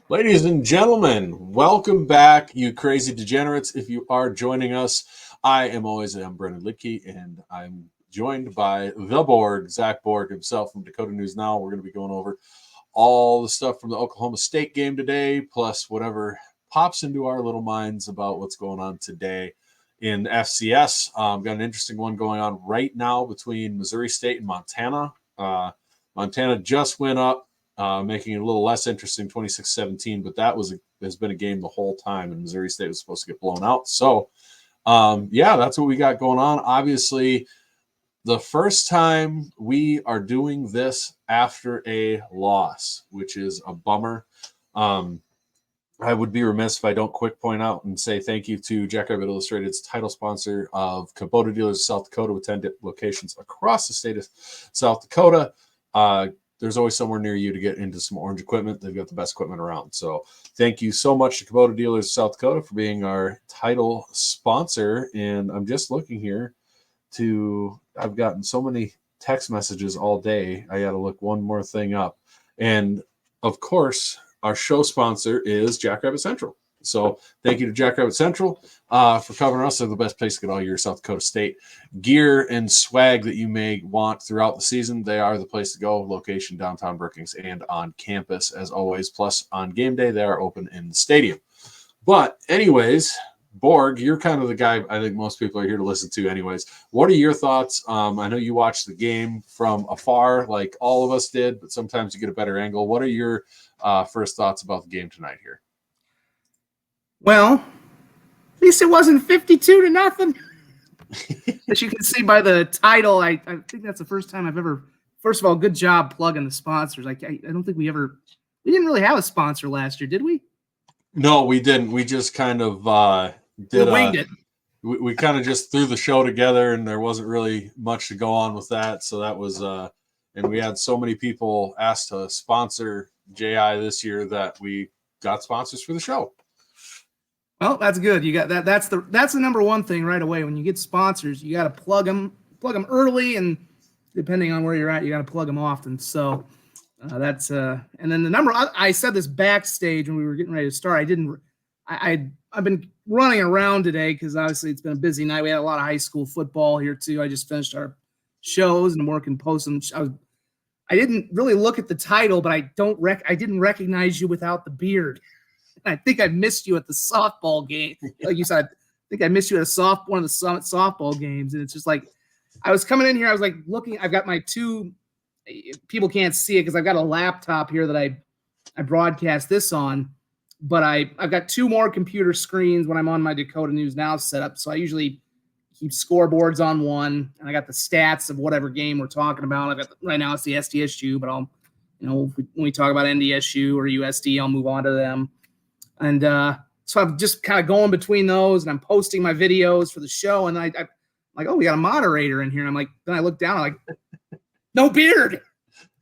Ladies and gentlemen, welcome back, you crazy degenerates. If you are joining us, I'm Brendan Lidke, and I'm joined by the Borg, Zach Borg himself from Dakota News Now. We're going to be going over all the stuff from the Oklahoma State game today, plus whatever pops into our little minds about what's going on today in FCS. Got an interesting one going on right now between Missouri State and Montana. Montana just went up, making it a little less interesting, 26-17, but has been a game the whole time, and Missouri State was supposed to get blown out. So, that's what we got going on. Obviously, the first time we are doing this after a loss, which is a bummer. I would be remiss if I don't quick point out and say thank you to Jackrabbit Illustrated's title sponsor of Kubota Dealers South Dakota, with 10 locations across the state of South Dakota. There's always somewhere near you to get into some orange equipment. They've got the best equipment around. So thank you so much to Kubota Dealers South Dakota for being our title sponsor. And I'm just looking here I've gotten so many text messages all day. I got to look one more thing up. And of course, our show sponsor is Jackrabbit Central. So thank you to Jackrabbit Central for covering us. They're the best place to get all your South Dakota State gear and swag that you may want throughout the season. They are the place to go. Location downtown Brookings and on campus as always. Plus on game day, they are open in the stadium. But anyways, Borg, you're kind of the guy I think most people are here to listen to anyways. What are your thoughts? I know you watched the game from afar like all of us did, but sometimes you get a better angle. What are your first thoughts about the game tonight here? Well, at least it wasn't 52-0. As you can see by the title, I think that's the first time I've ever. First of all, good job plugging the sponsors. I don't think we didn't really have a sponsor last year, did we? No, we didn't. We just kind of winged it. We kind of just threw the show together, and there wasn't really much to go on with that. So that was, and we had so many people asked to sponsor JI this year that we got sponsors for the show. Well, that's good. You got that. That's the number one thing right away. When you get sponsors, you got to plug them early, and depending on where you're at, you got to plug them often. So that's and then the number. I said this backstage when we were getting ready to start. I've been running around today because obviously it's been a busy night. We had a lot of high school football here too. I just finished our shows and I'm working posts. I didn't really look at the title, but I didn't recognize you without the beard. I think I missed you at the softball game. Like you said, I think I missed you at one of the Summit softball games. And it's just like, I was coming in here, I was like looking, I've got my two, people can't see it because I've got a laptop here that I broadcast this on, but I've got two more computer screens when I'm on my Dakota News Now setup. So I usually keep scoreboards on one, and I got the stats of whatever game we're talking about. Right now it's the SDSU, but I'll, when we talk about NDSU or USD, I'll move on to them. And so I'm just kind of going between those, and I'm posting my videos for the show. And I'm like, oh, we got a moderator in here. And then I look down, I'm like, no beard.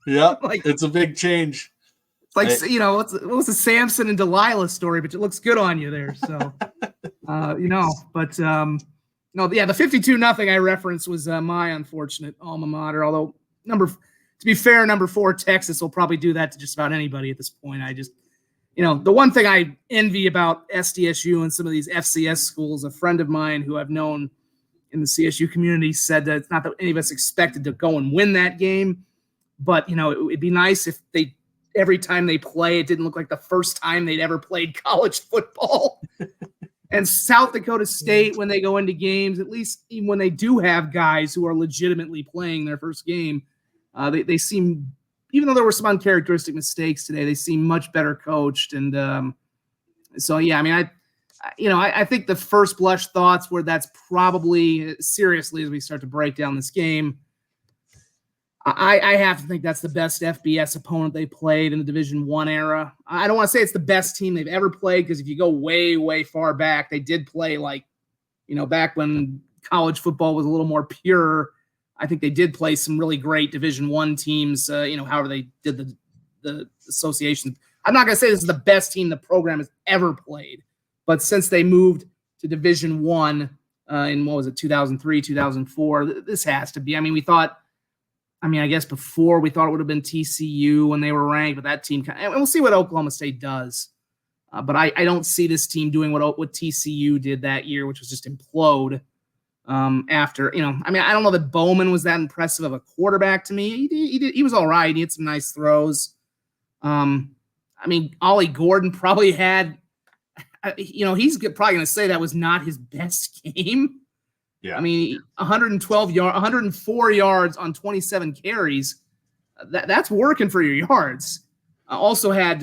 Yeah, it's a big change. It's like, what was the Samson and Delilah story? But it looks good on you there. So, but the 52-0 I referenced was my unfortunate alma mater. Although to be fair, number 4 Texas will probably do that to just about anybody at this point. I just. The one thing I envy about SDSU and some of these FCS schools, a friend of mine who I've known in the CSU community said that it's not that any of us expected to go and win that game, but, it'd be nice if every time they play, it didn't look like the first time they'd ever played college football. And South Dakota State, when they go into games, at least even when they do have guys who are legitimately playing their first game, they seem – even though there were some uncharacteristic mistakes today, they seem much better coached. And I think the first blush thoughts were that's probably, seriously, as we start to break down this game, I have to think that's the best FBS opponent they played in the Division I era. I don't want to say it's the best team they've ever played, because if you go way, way far back, they did play back when college football was a little more pure. I think they did play some really great Division I teams, however they did the association. I'm not going to say this is the best team the program has ever played, but since they moved to Division I in, 2003, 2004, this has to be. I guess before we thought it would have been TCU when they were ranked, but that team, and we'll see what Oklahoma State does. But I don't see this team doing what TCU did that year, which was just implode after, I don't know that Bowman was that impressive of a quarterback to me. He was all right. He had some nice throws. Ollie Gordon probably had, he's probably going to say that was not his best game. Yeah. 104 yards on 27 carries. That's working for your yards. Also had,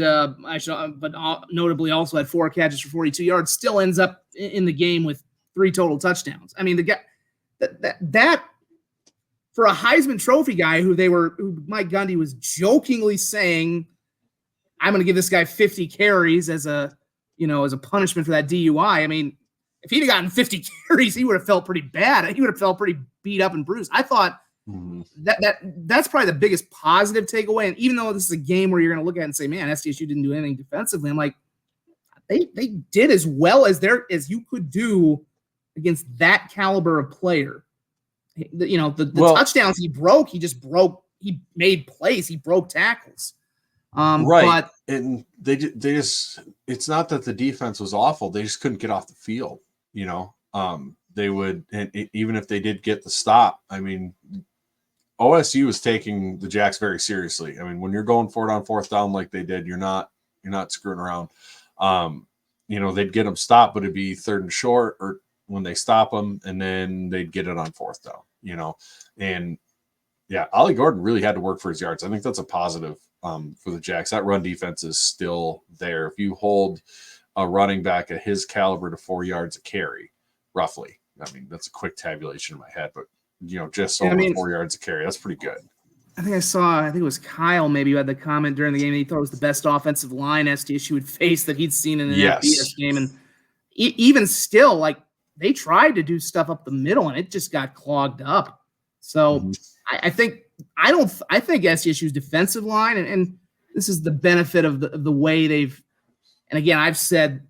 notably also had 4 catches for 42 yards. Still ends up in the game with 3 total touchdowns. The guy that for a Heisman Trophy guy who Mike Gundy was jokingly saying, I'm going to give this guy 50 carries as a punishment for that DUI. If he'd have gotten 50 carries, he would have felt pretty bad. He would have felt pretty beat up and bruised. I thought that's probably the biggest positive takeaway. And even though this is a game where you're going to look at it and say, man, SDSU didn't do anything defensively, I'm like, they did as well as you could do against that caliber of player. The touchdowns he broke, he made plays, he broke tackles. Right. And they just, it's not that the defense was awful. They just couldn't get off the field, they would, and even if they did get the stop, OSU is taking the Jacks very seriously. When you're going for it on 4th down, like they did, you're not screwing around. They'd get them stopped, but it'd be 3rd and short, or when they stop them, and then they'd get it on 4th down, and yeah, Ollie Gordon really had to work for his yards. I think that's a positive for the Jacks. That run defense is still there. If you hold a running back at his caliber to 4 yards a carry, roughly, that's a quick tabulation in my head, but just over 4 yards a carry, that's pretty good. I think it was Kyle maybe who had the comment during the game that he thought it was the best offensive line SDSU would face that he'd seen in an FBS game. And even still, they tried to do stuff up the middle and it just got clogged up. So I think SDSU's defensive line, and this is the benefit of the way they've, and again, I've said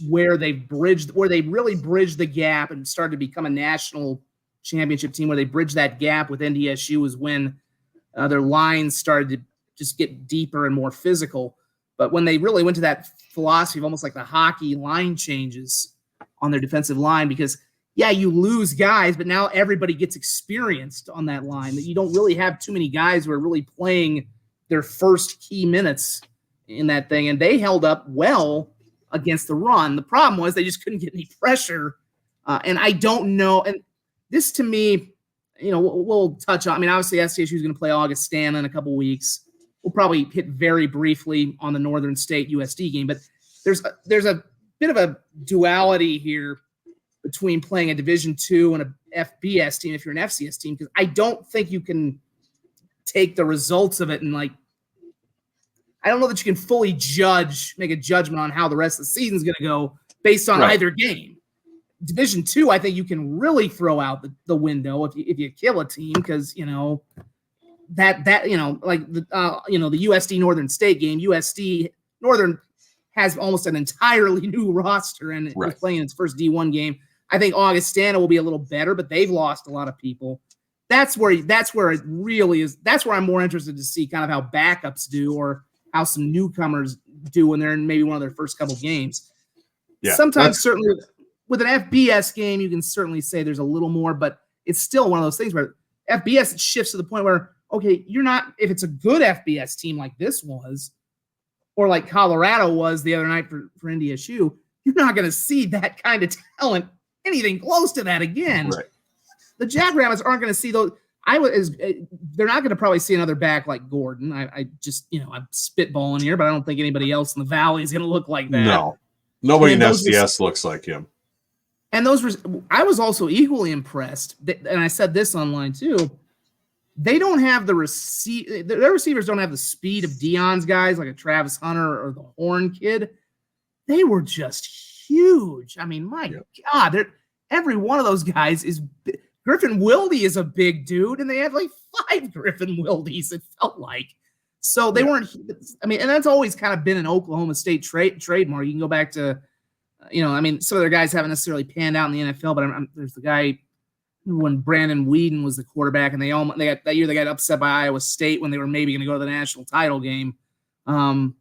where they really bridged the gap and started to become a national championship team, where they bridged that gap with NDSU, was when their lines started to just get deeper and more physical. But when they really went to that philosophy of almost like the hockey line changes on their defensive line, because you lose guys, but now everybody gets experienced on that line. That you don't really have too many guys who are really playing their first key minutes in that thing. And they held up well against the run. The problem was they just couldn't get any pressure. And I don't know. And this to me, we'll touch on. Obviously SDSU is going to play Augustana in a couple weeks. We'll probably hit very briefly on the Northern State USD game, but there's a bit of a duality here between playing a Division II and a FBS team if you're an FCS team, because I don't think you can take the results of it and I don't know that you can fully make a judgment on how the rest of the season is going to go based on either game. Division II, I think you can really throw out the window if you kill a team, because the USD Northern State game, USD Northern has almost an entirely new roster and is playing its first D1 game. I think Augustana will be a little better, but they've lost a lot of people. That's where it really is. That's where I'm more interested to see kind of how backups do, or how some newcomers do when they're in maybe one of their first couple games. Yeah, sometimes certainly with an FBS game, you can certainly say there's a little more, but it's still one of those things where FBS, it shifts to the point where, okay, you're not, if it's a good FBS team like this was, or like Colorado was the other night for NDSU, you're not going to see that kind of talent anything close to that again. Right. The Jackrabbits aren't going to see those. They're not going to probably see another back like Gordon. I'm spitballing here, but I don't think anybody else in the Valley is going to look like that. No, nobody in FCS looks like him. And I was also equally impressed, and I said this online too. They don't have their receivers don't have the speed of Dion's guys like a Travis Hunter or the Horn kid. They were just huge. My God, every one of those guys is Griffin Wilde is a big dude, and they have like 5 Griffin Wildes, it felt like. So they weren't, and that's always kind of been an Oklahoma State trademark. You can go back to, some of their guys haven't necessarily panned out in the NFL, but there's the guy when Brandon Whedon was the quarterback, and they got upset by Iowa State when they were maybe going to go to the national title game. I can't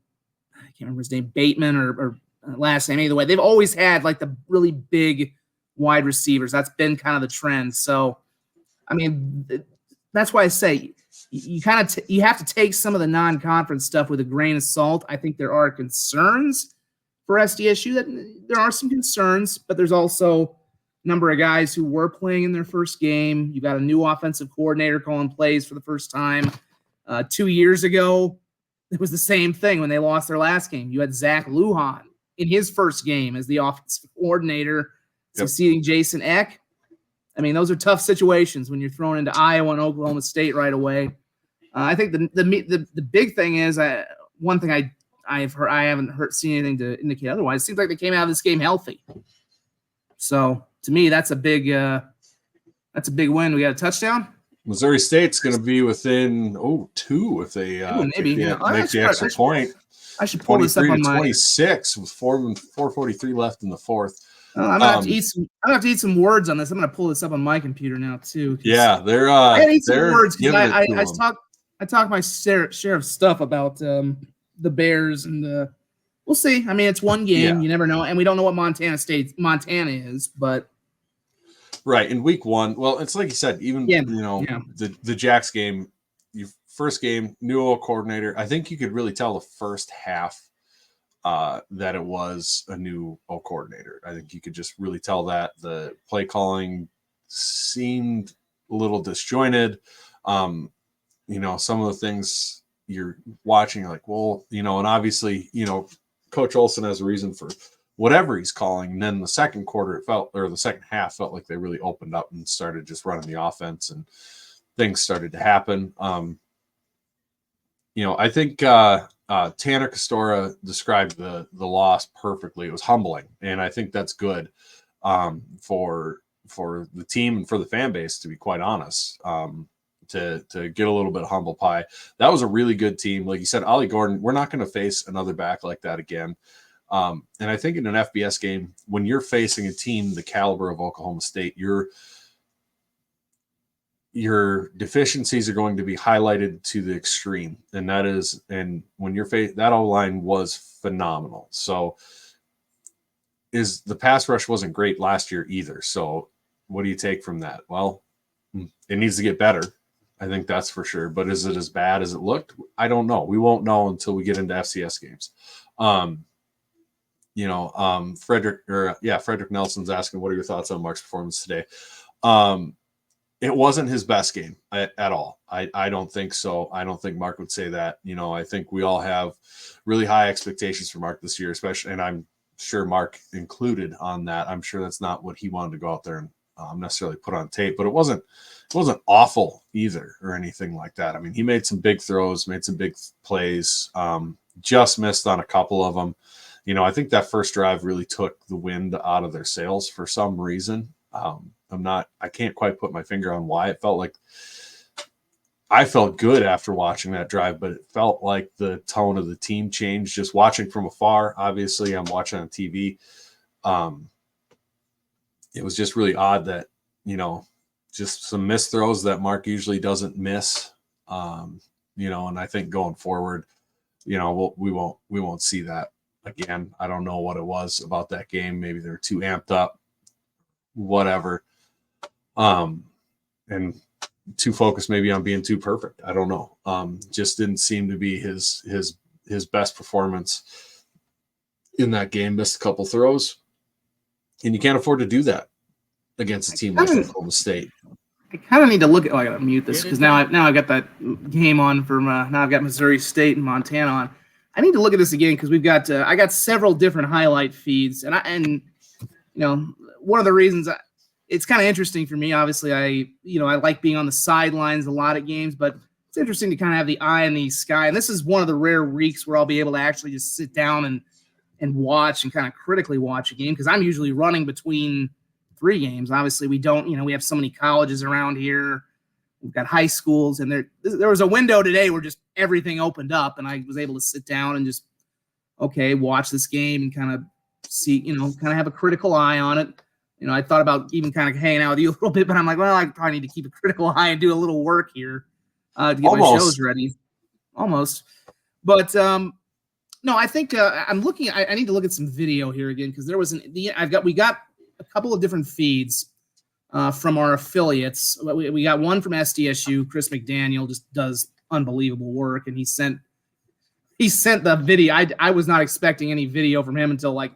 remember his name, Bateman or last name either way. They've always had like the really big wide receivers. That's been kind of the trend. So, I mean, that's why I say you kind of you have to take some of the non-conference stuff with a grain of salt. I think there are concerns for SDSU. That there are some concerns, but there's also a number of guys who were playing in their first game. You got a new offensive coordinator calling plays for the first time. 2 years ago, it was the same thing when they lost their last game. You had Zach Lujan in his first game as the offensive coordinator, succeeding Jason Eck. I mean, those are tough situations when you're thrown into Iowa and Oklahoma State right away. I think the big thing is one thing I haven't seen anything to indicate otherwise. It seems like they came out of this game healthy. So to me, that's a big win. We got a touchdown. Missouri State's going to be within 2 if they make the extra point. I should pull this up on my 26 with 4:43 left in the fourth. I'm gonna have to eat some words on this. I'm gonna pull this up on my computer now too. Yeah, they're I gotta eat some words because I talk my share of stuff about the Bears and we'll see. I mean, it's one game, you never know, and we don't know what Montana is, but right in week 1. Well, it's like you said, even the Jacks game, your first game, new old coordinator. I think you could really tell the first half that it was a new O coordinator. I think you could just really tell that the play calling seemed a little disjointed. Some of the things you're watching, you're like, well, and obviously, Coach Olson has a reason for whatever he's calling. And then the second half felt like they really opened up and started just running the offense and things started to happen. I think Tanner Castora described the loss perfectly. It was humbling, and I think that's good for the team and for the fan base, to be quite honest. To get a little bit of humble pie. That was a really good team. Like you said, Ollie Gordon, we're not going to face another back like that again. And I think in an FBS game, when you're facing a team the caliber of Oklahoma State, your deficiencies are going to be highlighted to the extreme. And when you're that O-line was phenomenal. So the pass rush wasn't great last year either. So what do you take from that? Well, it needs to get better. I think that's for sure. But is it as bad as it looked? I don't know. We won't know until we get into FCS games. Frederick Nelson's asking, what are your thoughts on Mark's performance today? It wasn't his best game at all. I don't think so. I don't think Mark would say that. I think we all have really high expectations for Mark this year, especially, and I'm sure Mark included on that. I'm sure that's not what he wanted to go out there and necessarily put on tape, but it wasn't awful either or anything like that. I mean, he made some big throws, made some big plays, just missed on a couple of them. I think that first drive really took the wind out of their sails for some reason. I can't quite put my finger on why. It felt like I felt good after watching that drive, but it felt like the tone of the team changed just watching from afar. Obviously, I'm watching on TV. It was just really odd that, just some missed throws that Mark usually doesn't miss. And I think going forward, we won't see that again. I don't know what it was about that game. Maybe they're too amped up, whatever. And too focused maybe on being too perfect. I don't know. Just didn't seem to be his best performance in that game. Missed a couple throws, and you can't afford to do that against a team like Oklahoma State. I kind of need to look at. I gotta mute this because now I've got that game on from. Now I've got Missouri State and Montana on. I need to look at this again because we've got. I got several different highlight feeds, and one of the reasons it's kind of interesting for me. Obviously, I like being on the sidelines a lot at games, but it's interesting to kind of have the eye in the sky. And this is one of the rare weeks where I'll be able to actually just sit down and watch and kind of critically watch a game because I'm usually running between 3 games. Obviously, we don't. We have so many colleges around here. We've got high schools, and there was a window today where just everything opened up, and I was able to sit down and just watch this game and kind of see, kind of have a critical eye on it. I thought about even kind of hanging out with you a little bit, but I'm like, well, I probably need to keep a critical eye and do a little work here to get my shows ready. Almost. But no, No, I think I'm looking. I need to look at some video here again because there was we got a couple of different feeds from our affiliates. We got one from SDSU. Chris McDaniel just does unbelievable work, and he sent the video. I was not expecting any video from him until like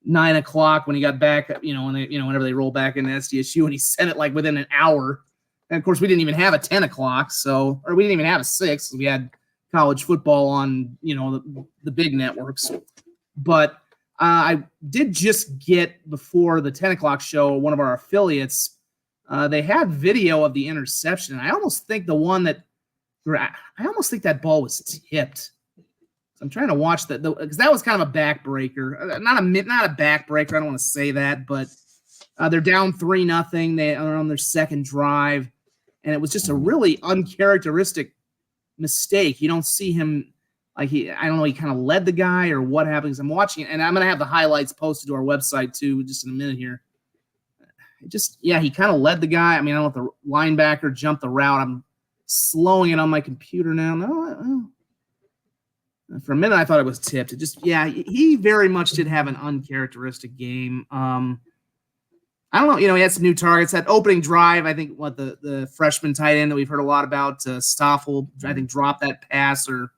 9 o'clock when he got back. Whenever they roll back into SDSU, and he sent it like within an hour. And of course, we didn't even have a 10 o'clock, or we didn't even have a 6. We had college football on, the big networks. But I did just get, before the 10 o'clock show, one of our affiliates, they had video of the interception. I almost think that ball was tipped. I'm trying to watch that, because that was kind of a backbreaker. Not a backbreaker, I don't want to say that, but they're down 3-0. They are on their second drive, and it was just a really uncharacteristic mistake. You don't see him he kind of led the guy or what happens. I'm watching it, and I'm going to have the highlights posted to our website too just in a minute here. He kind of led the guy. I don't know if the linebacker jumped the route. I'm slowing it on my computer now. No, for a minute I thought it was tipped. He very much did have an uncharacteristic game. I don't know. He had some new targets. That opening drive, I think, the freshman tight end that we've heard a lot about, Stoffel, I think, dropped that pass or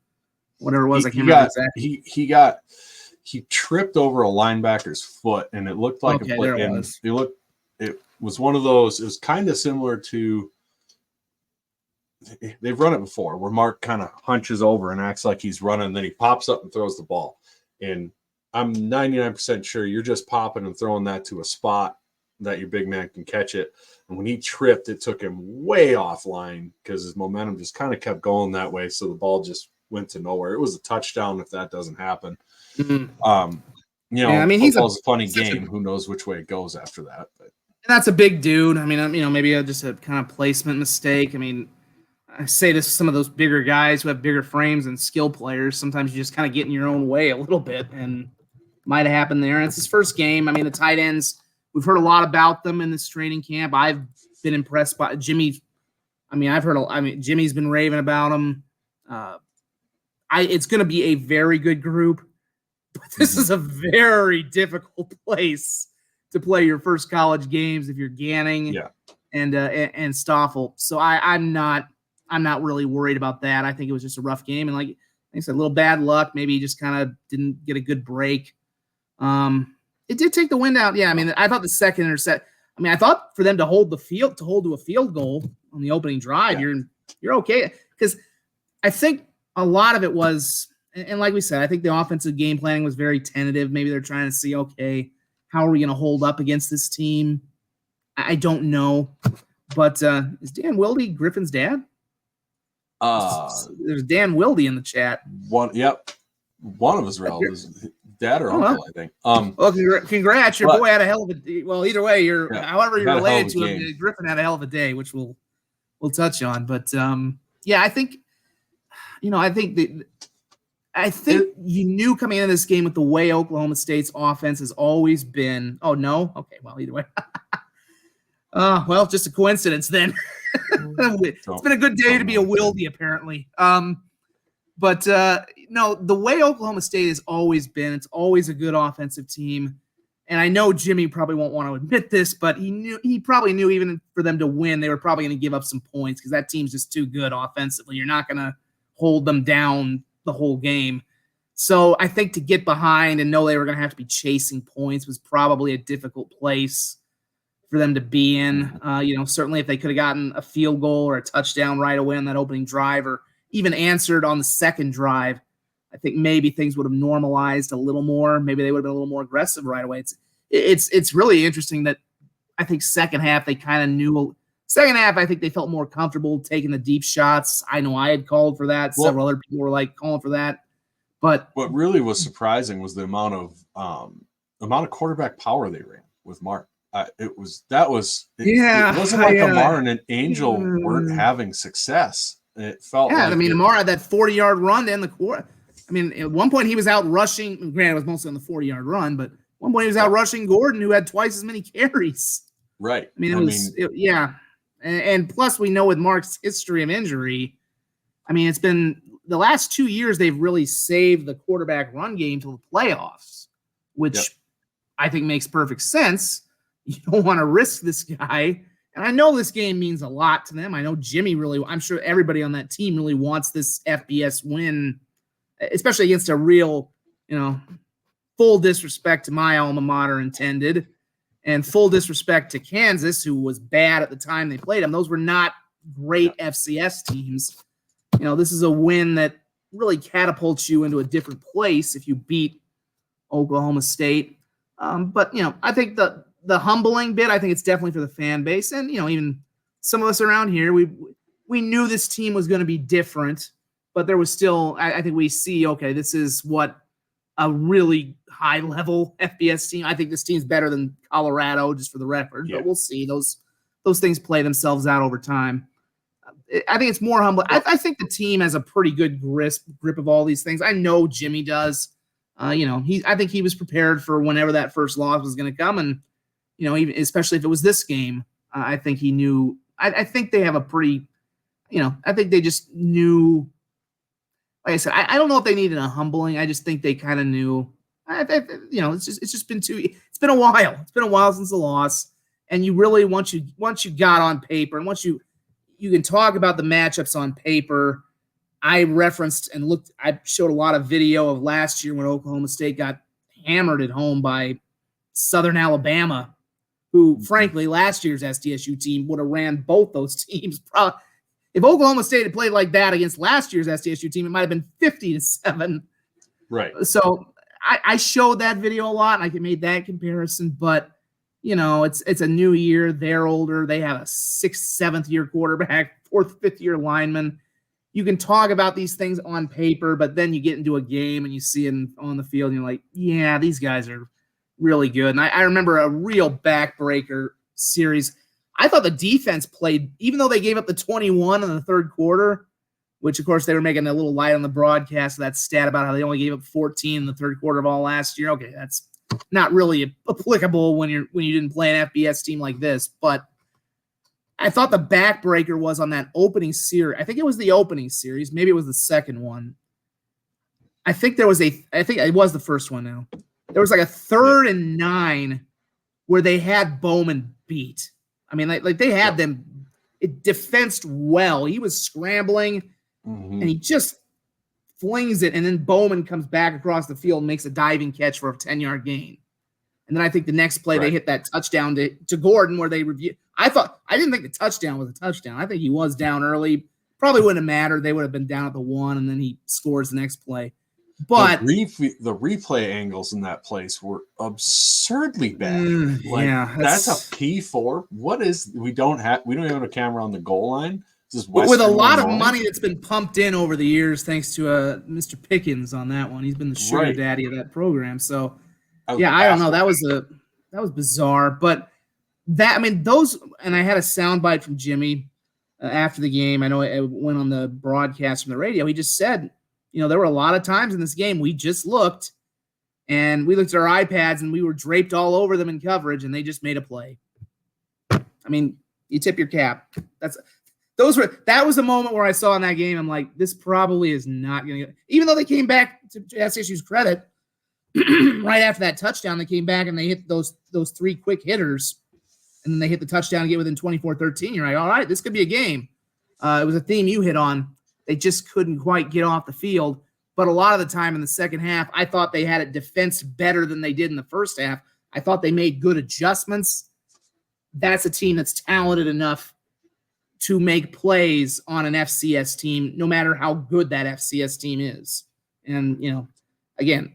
whatever it was. I can't remember exactly. He tripped over a linebacker's foot, and it looked like a play. It was one of those. It was kind of similar to. They've run it before, where Mark kind of hunches over and acts like he's running, and then he pops up and throws the ball. And I'm 99% sure you're just popping and throwing that to a spot that your big man can catch it. And when he tripped, it took him way offline because his momentum just kind of kept going that way. So the ball just went to nowhere. It was a touchdown if that doesn't happen. Mm-hmm. Football's a funny game. Who knows which way it goes after that? But that's a big dude. Maybe just a kind of placement mistake. I say this to some of those bigger guys who have bigger frames and skill players. Sometimes you just kind of get in your own way a little bit, and might have happened there. And it's his first game. The tight ends, we've heard a lot about them in this training camp. I've been impressed by Jimmy. Jimmy's been raving about him. It's going to be a very good group, but this is a very difficult place to play your first college games if you're Ganning and Stoffel. So I'm not really worried about that. I think it was just a rough game, and like I said, a little bad luck. Maybe he just kind of didn't get a good break. It did take the wind out. Yeah, I thought the second intercept. I thought for them to hold to a field goal on the opening drive, you're okay, because I think a lot of it was, and like we said, I think the offensive game planning was very tentative. Maybe they're trying to see, okay, how are we going to hold up against this team? I don't know, but is Dan Wilde Griffin's dad? There's Dan Wilde in the chat. One of his relatives. Dad or uncle, I think. Well, congrats. Your boy had a hell of a. Well, either way, however you're related to him, Griffin had a hell of a day, which we'll touch on. But I think, I think you knew coming into this game with the way Oklahoma State's offense has always been. Oh no, okay, well either way. Just a coincidence then. It's been a good day to be a Wildy, apparently. No, the way Oklahoma State has always been, it's always a good offensive team. And I know Jimmy probably won't want to admit this, but he probably knew even for them to win, they were probably going to give up some points because that team's just too good offensively. You're not going to hold them down the whole game. So I think to get behind and know they were going to have to be chasing points was probably a difficult place for them to be in. Certainly if they could have gotten a field goal or a touchdown right away on that opening drive, or even answered on the second drive, I think maybe things would have normalized a little more. Maybe they would have been a little more aggressive right away. It's really interesting that I think second half they kind of knew. Second half, I think they felt more comfortable taking the deep shots. I know I had called for that. Several other people were calling for that. But what really was surprising was the amount of quarterback power they ran with Mark. It wasn't like Amar and an Angel weren't having success. It felt like Amar had that 40-yard run to end the quarter. At one point he was out rushing. Granted, it was mostly on the 40-yard run, but at one point he was out rushing Gordon, who had twice as many carries. Right. And plus we know with Mark's history of injury, it's been the last 2 years, they've really saved the quarterback run game till the playoffs, which I think makes perfect sense. You don't want to risk this guy. And I know this game means a lot to them. I know Jimmy I'm sure everybody on that team really wants this FBS win, especially against a real, full disrespect to my alma mater intended, and full disrespect to Kansas, who was bad at the time they played them. Those were not great FCS teams. This is a win that really catapults you into a different place if you beat Oklahoma State. But I think the humbling bit, I think it's definitely for the fan base. And, even some of us around here, we knew this team was going to be different, but there was still, I think we see, okay, this is what a really high level FBS team. I think this team's better than Colorado, just for the record, but we'll see. Those things play themselves out over time. I think it's more humble. I think the team has a pretty good grip of all these things. I know Jimmy does. I think he was prepared for whenever that first loss was going to come, and even especially if it was this game, I think he knew. I think they have a pretty, I think they just knew. Like I said, I don't know if they needed a humbling. I just think they kind of knew. It's just been it's been a while. It's been a while since the loss, and you really once you got on paper, and once you can talk about the matchups on paper. I referenced and I showed a lot of video of last year when Oklahoma State got hammered at home by Southern Alabama, who, frankly, last year's SDSU team would have ran both those teams. If Oklahoma State had played like that against last year's SDSU team, it might have been 50-7. Right. So I showed that video a lot, and I made that comparison. But it's a new year. They're older. They have a 6th, 7th year quarterback, 4th, 5th year lineman. You can talk about these things on paper, but then you get into a game and you see them on the field, and you're like, yeah, these guys are really good. And I remember a real backbreaker series. I thought the defense played, even though they gave up the 21 in the third quarter, which, of course, they were making a little light on the broadcast of that stat about how they only gave up 14 in the third quarter of all last year. Okay, that's not really applicable when you didn't play an FBS team like this, but I thought the backbreaker was on that opening series. I think it was the opening series. Maybe it was the second one. I think it was the first one now. There was like a 3rd and 9 where they had Bowman beat. I mean, like they had them defensed well. He was scrambling, and he just flings it, and then Bowman comes back across the field and makes a diving catch for a 10-yard gain. And then I think the next play they hit that touchdown to Gordon where they review. I didn't think the touchdown was a touchdown. I think he was down early. Probably wouldn't have mattered. They would have been down at the 1, and then he scores the next play. But the replay angles in that place were absurdly bad. That's a P4. What is we don't even have a camera on the goal line. With a lot of money that's been pumped in over the years, thanks to Mr. Pickens on that one. He's been the sugar daddy of that program. So I don't know. That was bizarre. But those, and I had a soundbite from Jimmy after the game. I know it went on the broadcast from the radio. He just said, there were a lot of times in this game we just looked, and we looked at our iPads, and we were draped all over them in coverage, and they just made a play. I mean, you tip your cap. That was the moment where I saw in that game, I'm like, this probably is not going to – even though they came back, to SSU's credit, right after that touchdown, they came back and they hit those 3 quick hitters, and then they hit the touchdown and get within 24-13. You're like, all right, this could be a game. It was a theme you hit on. They just couldn't quite get off the field. But a lot of the time in the second half, I thought they had it defensed better than they did in the first half. I thought they made good adjustments. That's a team that's talented enough to make plays on an FCS team, no matter how good that FCS team is. And, again,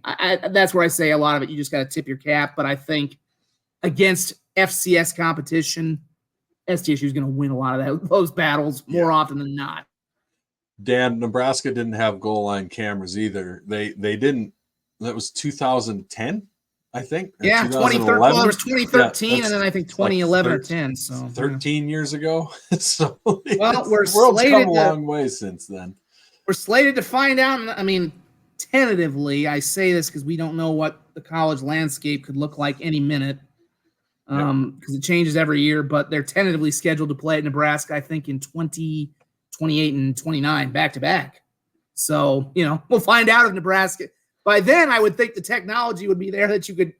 that's where I say a lot of it, you just got to tip your cap. But I think against FCS competition, SDSU is going to win a lot of those battles more often than not. Dan, Nebraska didn't have goal line cameras either. They didn't. That was 2010, I think. Yeah, 2013. Well, it was 2013, and then I think 2011 or 10. So 13 years ago. So we're world's slated come a long way since then. We're slated to find out. I mean, tentatively, I say this because we don't know what the college landscape could look like any minute, because it changes every year. But they're tentatively scheduled to play at Nebraska, I think, in 2028 and 29, back to back. So, we'll find out if Nebraska. By then, I would think the technology would be there that you could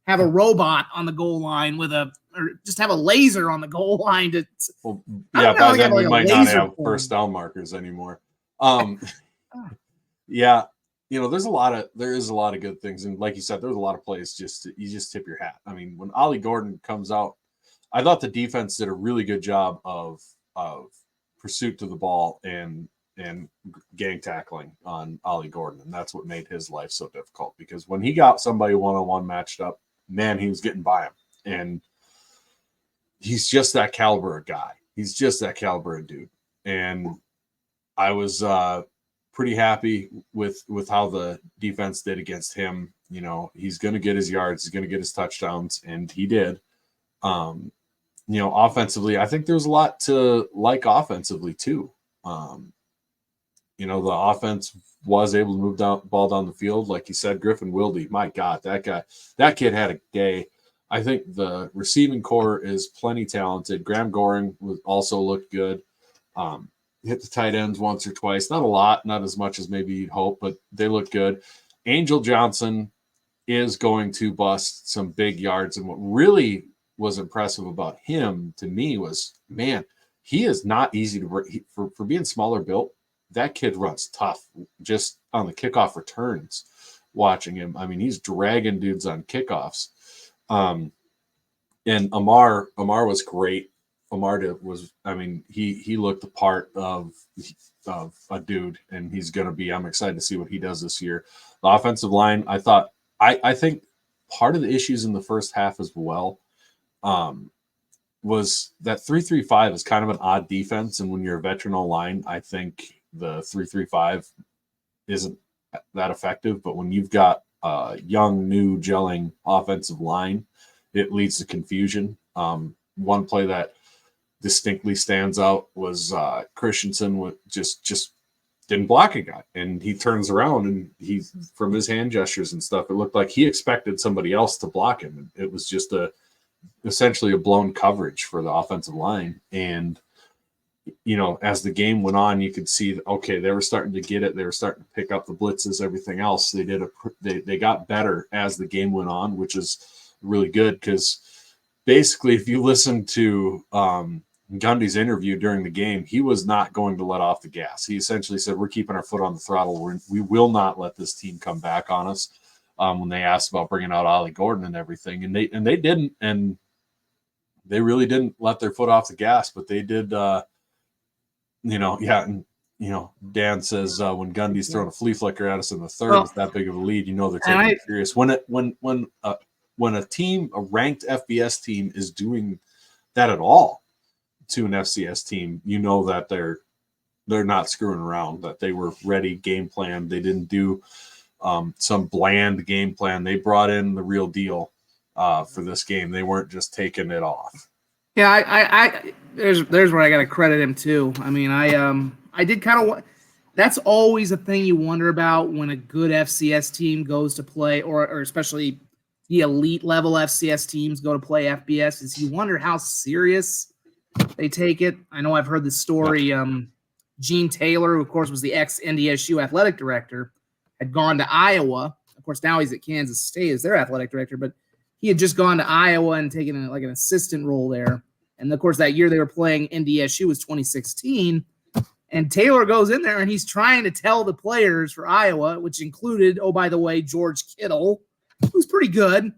have a robot on the goal line or just have a laser on the goal line to. Well, yeah, by then we might not have first down markers anymore. Yeah, there is a lot of good things, and like you said, there's a lot of plays you just tip your hat. I mean, when Ollie Gordon comes out, I thought the defense did a really good job of pursuit to the ball and gang tackling on Ollie Gordon, and that's what made his life so difficult, because when he got somebody one-on-one matched up, man, he was getting by him, and he's just that caliber of guy. He's just that caliber of dude, and I was pretty happy with how the defense did against him. He's going to get his yards, he's going to get his touchdowns, and he did. Offensively, I think there's a lot to like offensively too. The offense was able to move ball down the field. Like you said, Griffin Wilde, my God, that kid had a day. I think the receiving core is plenty talented. Graham Goring also looked good. Hit the tight ends once or twice. Not a lot, not as much as maybe you'd hope, but they look good. Angel Johnson is going to bust some big yards. And what really was impressive about him to me was, man, he is not easy to break. For being smaller built, that kid runs tough just on the kickoff returns. Watching him, I mean, he's dragging dudes on kickoffs. And Amar was great. He looked the part of a dude, and he's going to be. I'm excited to see what he does this year. The offensive line, I think part of the issues in the first half as well was that 3-3-5 is kind of an odd defense, and when you're a veteran line, I think the 3-3-5 isn't that effective. But when you've got a young, new, gelling offensive line, it leads to confusion. One play that distinctly stands out was Christensen just didn't block a guy, and he turns around and he's, from his hand gestures and stuff, it looked like he expected somebody else to block him. It was just essentially a blown coverage for the offensive line. And as the game went on, you could see, okay, they were starting to get it. They were starting to pick up the blitzes, everything else. They got better as the game went on, which is really good, because basically, if you listen to Gundy's interview during the game, he was not going to let off the gas. He essentially said, we're keeping our foot on the throttle. We will not let this team come back on us. When they asked about bringing out Ollie Gordon and everything, and they didn't, and they really didn't let their foot off the gas, but they did. Dan says when Gundy's throwing a flea flicker at us in the third with that big of a lead, they're taking it serious. When a team, a ranked FBS team, is doing that at all to an FCS team, that they're not screwing around, that they were ready, game plan. They didn't do some bland game plan. They brought in the real deal for this game. They weren't just taking it off. Yeah, there's where I got to credit him too. I mean, I did kind of. That's always a thing you wonder about when a good FCS team goes to play, or especially the elite level FCS teams go to play FBS, is you wonder how serious they take it. I know I've heard the story. Gene Taylor, who of course was the ex-NDSU athletic director, had gone to Iowa. Of course, now he's at Kansas State as their athletic director, but he had just gone to Iowa and taken an assistant role there. And of course, that year they were playing NDSU was 2016. And Taylor goes in there and he's trying to tell the players for Iowa, which included, oh, by the way, George Kittle, who's pretty good,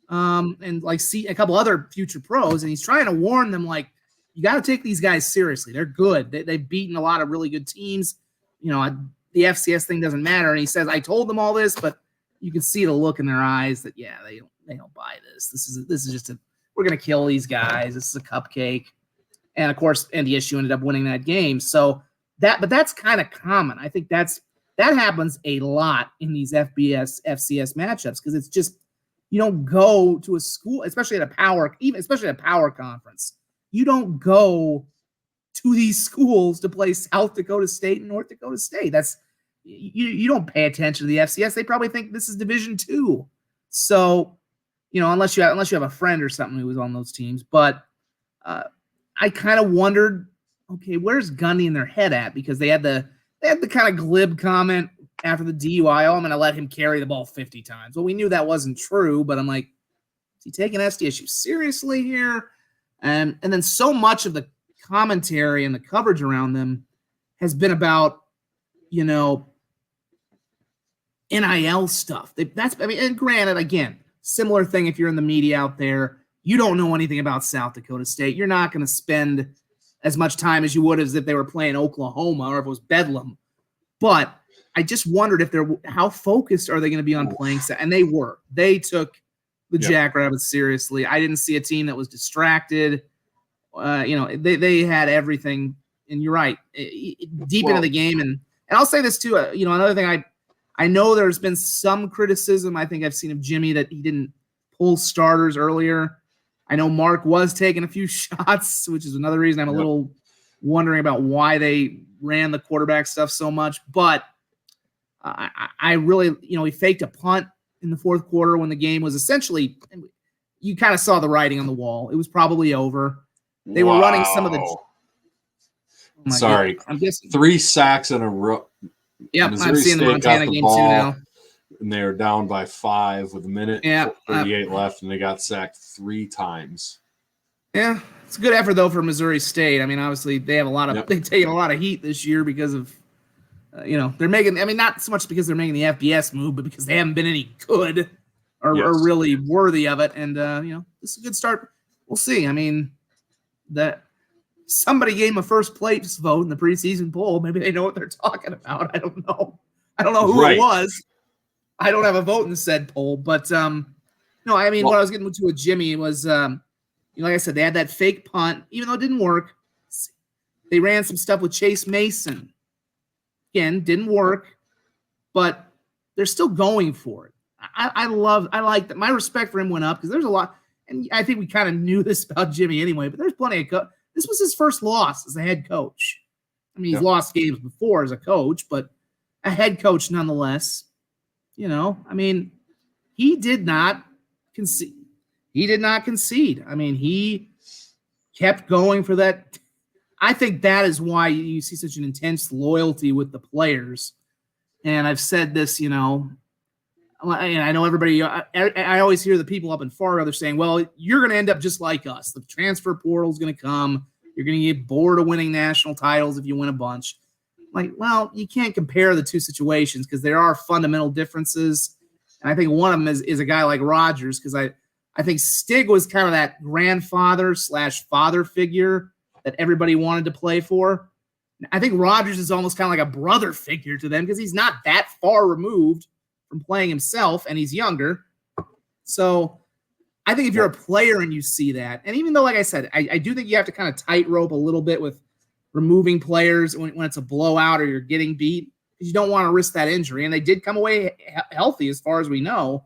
and a couple other future pros. And he's trying to warn them, you got to take these guys seriously. They're good. They've beaten a lot of really good teams. The FCS thing doesn't matter. And he says, I told them all this, but you can see the look in their eyes that, yeah, they don't buy this. This is just we're going to kill these guys. This is a cupcake. And of course, NDSU ended up winning that game. So but that's kind of common. I think that happens a lot in these FCS matchups, because it's just, you don't go to a school, especially at a power conference. You don't go to these schools to play South Dakota State and North Dakota State. That's you don't pay attention to the FCS. They probably think this is Division II. So, unless you have a friend or something who was on those teams. But I kind of wondered, okay, where's Gundy in their head at? Because they had the they had the kind of glib comment after the DUI, I'm going to let him carry the ball 50 times. Well, we knew that wasn't true, but I'm like, is he taking SDSU seriously here? And then so much of the commentary and the coverage around them has been about, NIL stuff. And granted, again, similar thing if you're in the media out there, you don't know anything about South Dakota State. You're not going to spend as much time as you would as if they were playing Oklahoma or if it was Bedlam. But I just wondered how focused are they going to be on playing? And they were. They took the Jackrabbits seriously. I didn't see a team that was distracted. They had everything. And you're right, deep into the game. And I'll say this too. Another thing I know there's been some criticism. I think I've seen of Jimmy that he didn't pull starters earlier. I know Mark was taking a few shots, which is another reason I'm a little wondering about why they ran the quarterback stuff so much. But I really, he faked a punt in the fourth quarter when the game was essentially, you kind of saw the writing on the wall. It was probably over. They were running some of the. Sorry, I'm guessing 3 sacks in a row. Yep, I'm seeing the Montana game too now. And they were down by 5 with a minute 38 left, and they got sacked 3 times. Yeah, it's a good effort though for Missouri State. I mean, obviously they have they've taken a lot of heat this year because of, they're making. I mean, not so much because they're making the FBS move, but because they haven't been any good or really worthy of it. And this is a good start. We'll see. I mean, that somebody gave him a first place vote in the preseason poll. Maybe they know what they're talking about. I don't know. I don't know who it was. I don't have a vote in said poll, but what I was getting to with Jimmy was, like I said, they had that fake punt, even though it didn't work. They ran some stuff with Chase Mason. Again, didn't work, but they're still going for it. I like that. My respect for him went up because there's a lot, and I think we kind of knew this about Jimmy anyway, but there's plenty of this was his first loss as a head coach. I mean, he's lost games before as a coach, but a head coach nonetheless. He did not concede. I mean, he kept going for that. I think that is why you see such an intense loyalty with the players. And I've said this, I know everybody, I always hear the people up in Fargo, they're saying, well, you're going to end up just like us. The transfer portal is going to come. You're going to get bored of winning national titles if you win a bunch. Like, well, you can't compare the two situations because there are fundamental differences. And I think one of them is a guy like Rodgers, because I think Stig was kind of that grandfather/father figure that everybody wanted to play for. I think Rodgers is almost kind of like a brother figure to them because he's not that far removed from playing himself, and he's younger. So I think if you're a player and you see that, and even though, like I said, I do think you have to kind of tightrope a little bit with removing players when it's a blowout or you're getting beat, because you don't want to risk that injury. And they did come away healthy as far as we know.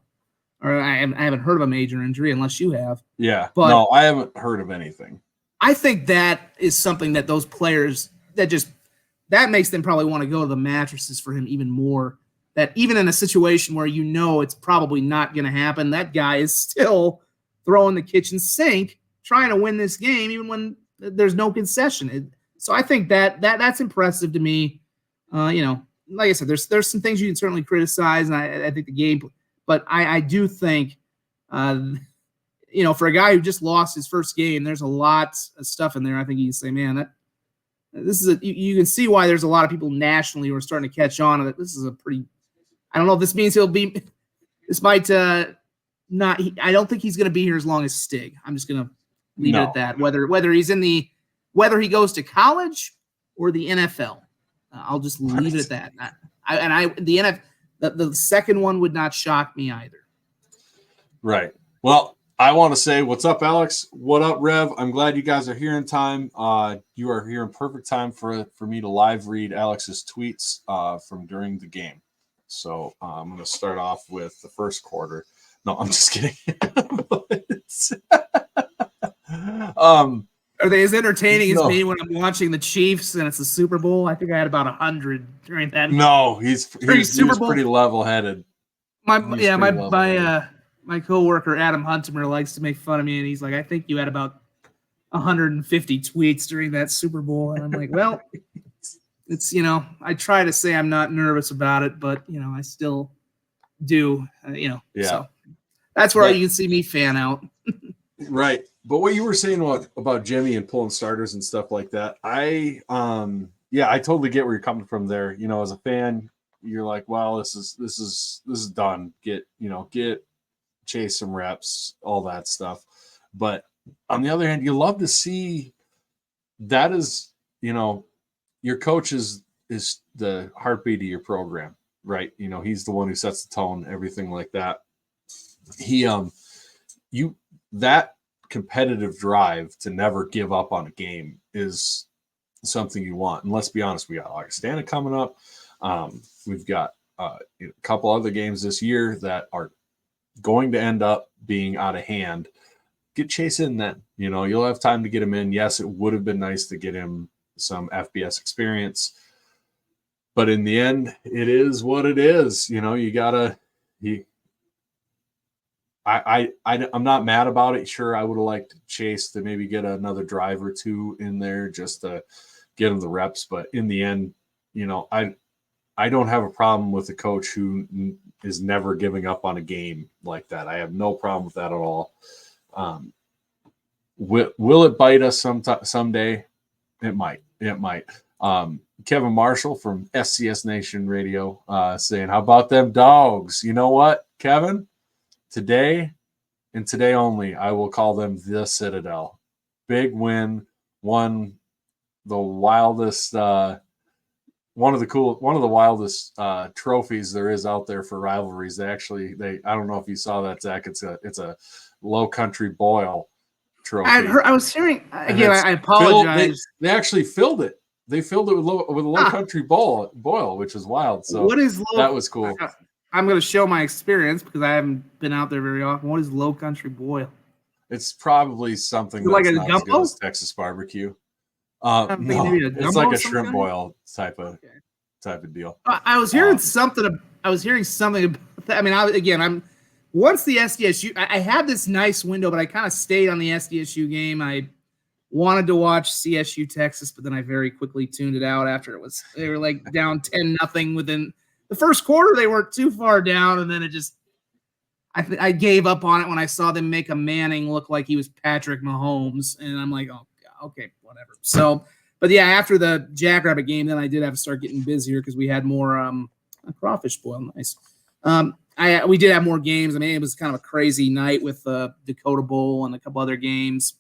Or I haven't heard of a major injury unless you have. Yeah, but no, I haven't heard of anything. I think that is something that those players that makes them probably want to go to the mattresses for him even more. That even in a situation where it's probably not going to happen, that guy is still throwing the kitchen sink, trying to win this game, even when there's no concession. So I think that's impressive to me. Like I said, there's some things you can certainly criticize, and I think the game, but I do think, for a guy who just lost his first game, there's a lot of stuff in there. I think you can say, man, you can see why there's a lot of people nationally who are starting to catch on. That this is a pretty. I don't know if this means he'll be. This might not. I don't think he's going to be here as long as Stig. I'm just going to leave it at that. Whether he's whether he goes to college or the NFL, I'll just leave it at that. The second one would not shock me either. Right. Well, I want to say what's up, Alex. What up, Rev? I'm glad you guys are here in time. You are here in perfect time for me to live read Alex's tweets from during the game. So I'm going to start off with the first quarter. No, I'm just kidding. Are they as entertaining as me when I'm watching the Chiefs and it's the Super Bowl? I think I had about 100 during that. No, he's pretty level-headed. My coworker Adam Huntimer likes to make fun of me, and he's like, "I think you had about 150 tweets during that Super Bowl," and I'm like, "Well, it's, I try to say I'm not nervous about it, but, I still do, Yeah. So that's where you can see me fan out. Right. But what you were saying about Jimmy and pulling starters and stuff like that, I totally get where you're coming from there. As a fan, you're like, well, this is done. Get Chase some reps, all that stuff. But on the other hand, you love to see that is, your coach is the heartbeat of your program, right? He's the one who sets the tone, everything like that. That competitive drive to never give up on a game is something you want. And let's be honest, we got Augustana coming up. We've got a couple other games this year that are going to end up being out of hand. Get Chase in then. You'll have time to get him in. Yes, it would have been nice to get him some FBS experience. But in the end, it is what it is. I'm not mad about it. Sure, I would have liked Chase to maybe get another drive or two in there just to get him the reps. But in the end, I don't have a problem with a coach who is never giving up on a game like that. I have no problem with that at all. Will it bite us someday? It might. Kevin Marshall from SCS Nation Radio saying, how about them dogs? You know what, Kevin? Today and today only, I will call them the Citadel. Big win, won the wildest, one of the wildest trophies there is out there for rivalries. I don't know if you saw that, Zach. It's a Low Country Boil trophy. I was hearing again. I apologize. They actually filled it. They filled it with a Low Country boil, which is wild. So that was cool. I'm going to show my experience because I haven't been out there very often. What is Low Country Boil? It's probably something that's like a not gumbo? as good as Texas barbecue. No, it's like a shrimp boil type of deal. I was hearing something. Once the SDSU, I had this nice window, but I kind of stayed on the SDSU game. I wanted to watch CSU Texas, but then I very quickly tuned it out after they were like down 10-0 within the first quarter. They weren't too far down, and then it just I gave up on it when I saw them make a Manning look like he was Patrick Mahomes, and I'm like, oh, okay, whatever. So, but yeah, after the Jackrabbit game, then I did have to start getting busier because we had more crawfish boil. Nice. We did have more games. I mean, it was kind of a crazy night with Dakota Bowl and a couple other games.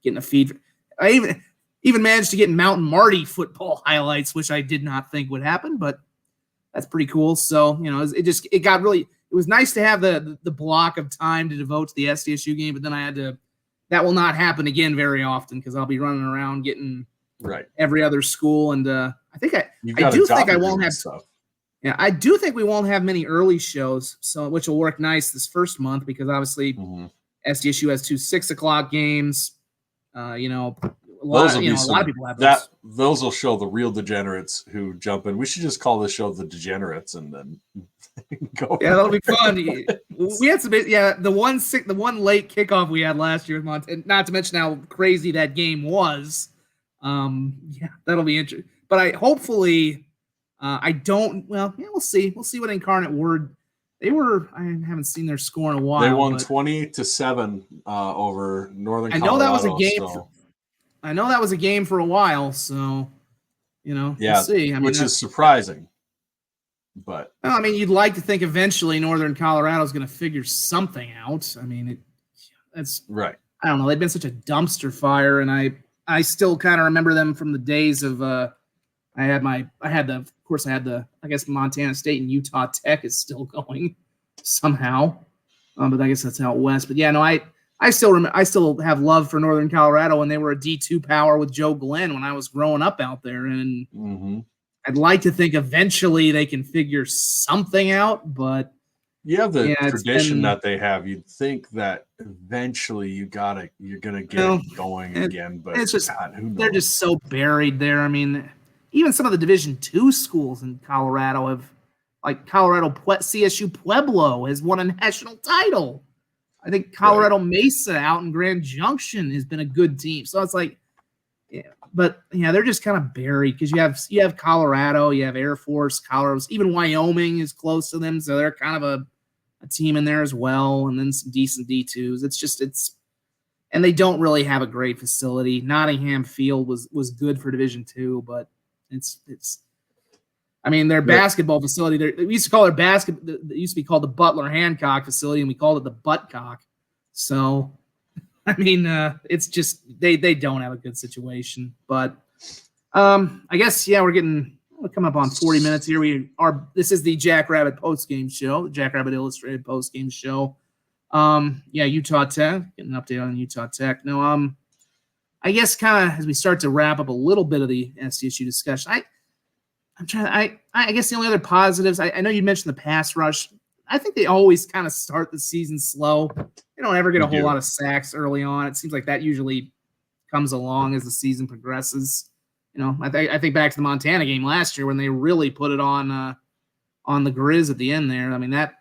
Getting a feed. I even managed to get Mountain Marty football highlights, which I did not think would happen, but that's pretty cool. So, it was nice to have the block of time to devote to the SDSU game, but then that will not happen again very often because I'll be running around getting every other school. And I do think we won't have many early shows, so which will work nice this first month because obviously SDSU has 2 6:00 games. A lot of people have those. Those will show the real degenerates who jump in. We should just call this show the Degenerates and then go. Yeah, that'll be fun. We had the one late kickoff we had last year with Montana. Not to mention how crazy that game was. That'll be interesting. But we'll see. We'll see what Incarnate Word. I haven't seen their score in a while. They won 20-7 over Northern Colorado. I know that was a game. I know that was a game for a while, so we'll see. Which is surprising. But you'd like to think eventually Northern Colorado is going to figure something out. That's right. I don't know. They've been such a dumpster fire, and I still kind of remember them from the days of. I guess Montana State and Utah Tech is still going somehow, but I guess that's out west. But yeah, no, I still have love for Northern Colorado when they were a D2 power with Joe Glenn when I was growing up out there, and I'd like to think eventually they can figure something out. But you have the tradition that they have. You'd think that eventually you're gonna get it going again, but it's just who knows? They're just so buried there. Even some of the Division II schools in Colorado have, like CSU Pueblo has won a national title. I think Colorado Mesa out in Grand Junction has been a good team. So it's like, But yeah, they're just kind of buried because you have Colorado, you have Air Force, Colorado's, even Wyoming is close to them, so they're kind of a team in there as well, and then some decent D2s. And they don't really have a great facility. Nottingham Field was good for Division II, but it's I mean, their basketball facility, we used to call it used to be called the Butler Hancock facility, and we called it the Buttcock. So, I mean, it's just they don't have a good situation. But I guess we're coming up on 40 minutes here. This is the Jackrabbit postgame show, the Jackrabbit Illustrated postgame show. Utah Tech, getting an update on Utah Tech. No, I guess kind of as we start to wrap up a little bit of the SDSU discussion, I guess the only other positives, I know you mentioned the pass rush. I think they always kind of start the season slow. They don't ever get a whole lot of sacks early on. It seems like that usually comes along as the season progresses. I think back to the Montana game last year when they really put it on the Grizz at the end there. I mean, that,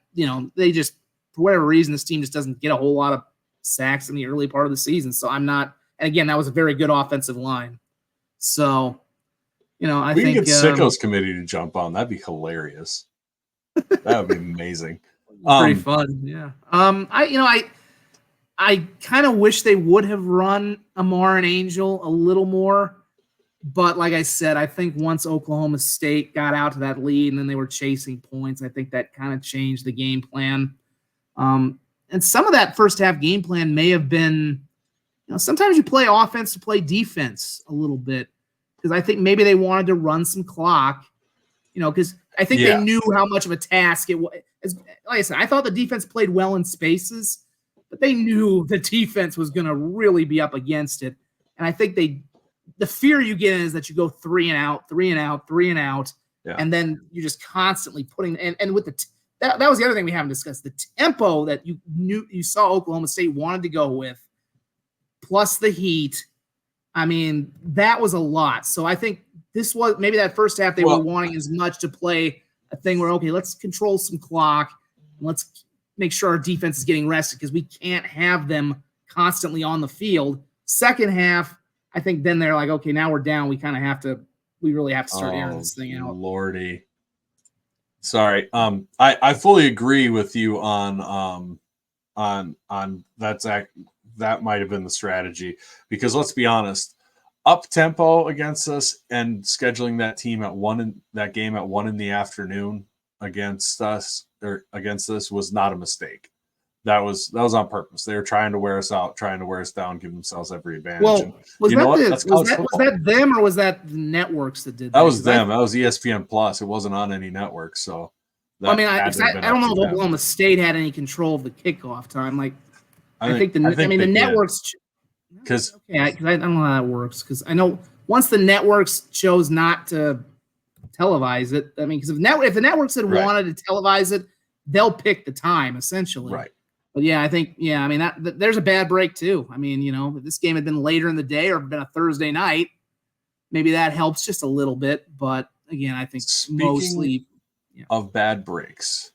they just, for whatever reason, this team just doesn't get a whole lot of sacks in the early part of the season. So and again, that was a very good offensive line. So, I think we can get Sicko's committee to jump on. That'd be hilarious. That would be amazing. Pretty fun, yeah. I kind of wish they would have run Amar and Angel a little more, but like I said, I think once Oklahoma State got out to that lead and then they were chasing points, I think that kind of changed the game plan. And some of that first half game plan may have been, sometimes you play offense to play defense a little bit. Because I think maybe they wanted to run some clock, because I think they knew how much of a task it was. Like I said, I thought the defense played well in spaces, but they knew the defense was going to really be up against it. And I think the fear you get is that you go 3 and out, 3 and out, 3 and out, and then you're just constantly putting and with that was the other thing we haven't discussed, the tempo that you saw Oklahoma State wanted to go with, plus the heat. I mean, that was a lot. So I think this was maybe that first half they were wanting as much to play a thing where, okay, let's control some clock. And let's make sure our defense is getting rested because we can't have them constantly on the field. Second half, I think then they're like, okay, now we're down. We really have to start airing this thing out. Lordy. Sorry. I fully agree with you on that might have been the strategy, because let's be honest, up tempo against us and scheduling that game at 1 in the afternoon against us was not a mistake. That was on purpose. They were trying to wear us out, trying to wear us down, give themselves every advantage. Well, was that them or was that the networks that did that? That was them. That was ESPN Plus. It wasn't on any network. So I don't know if Oklahoma State had any control of the kickoff time. Like, I think the networks, because I don't know how that works, because I know once the networks chose not to televise it, I mean, because if the networks had wanted to televise it, they'll pick the time essentially. Right. But I think I mean that there's a bad break too. I mean, if this game had been later in the day or been a Thursday night, maybe that helps just a little bit. But again, I think mostly of bad breaks.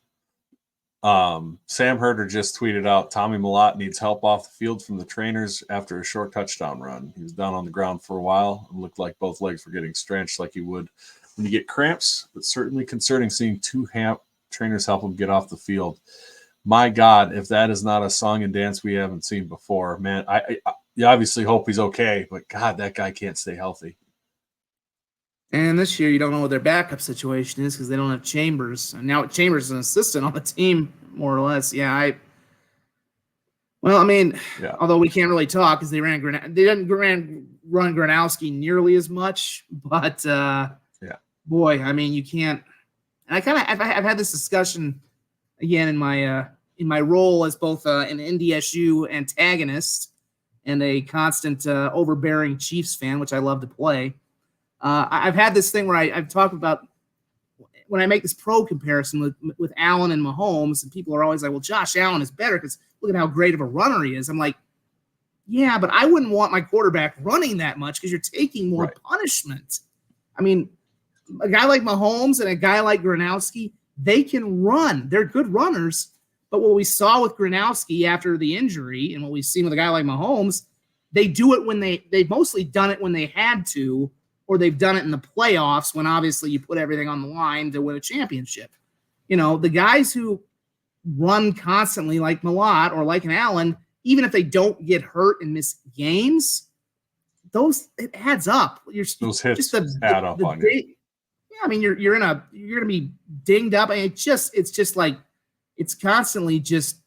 Sam Herder just tweeted out Tommy Malott needs help off the field from the trainers after a short touchdown run. He was down on the ground for a while and looked like both legs were getting stretched like you would when you get cramps. But certainly concerning seeing two trainers help him get off the field. My God, if that is not a song and dance we haven't seen before, man, I obviously hope he's okay, but God, that guy can't stay healthy. And this year, you don't know what their backup situation is because they don't have Chambers. And now Chambers is an assistant on the team, more or less. Although we can't really talk because they didn't run Gronowski nearly as much. But boy, I mean, you can't. And I've had this discussion again in my role as both an NDSU antagonist and a constant overbearing Chiefs fan, which I love to play. I've had this thing where I've talked about when I make this pro comparison with Allen and Mahomes, and people are always like, well, Josh Allen is better because look at how great of a runner he is. I'm like, yeah, but I wouldn't want my quarterback running that much because you're taking more punishment. I mean, a guy like Mahomes and a guy like Gronowski, they can run. They're good runners. But what we saw with Gronowski after the injury and what we've seen with a guy like Mahomes, they do it when they've mostly done it when they had to, or they've done it in the playoffs when obviously you put everything on the line to win a championship. The guys who run constantly like Malott or like an Allen, even if they don't get hurt and miss games, it adds up. Those hits add up on you. Yeah, I mean you're gonna be dinged up, and it's just like it's constantly just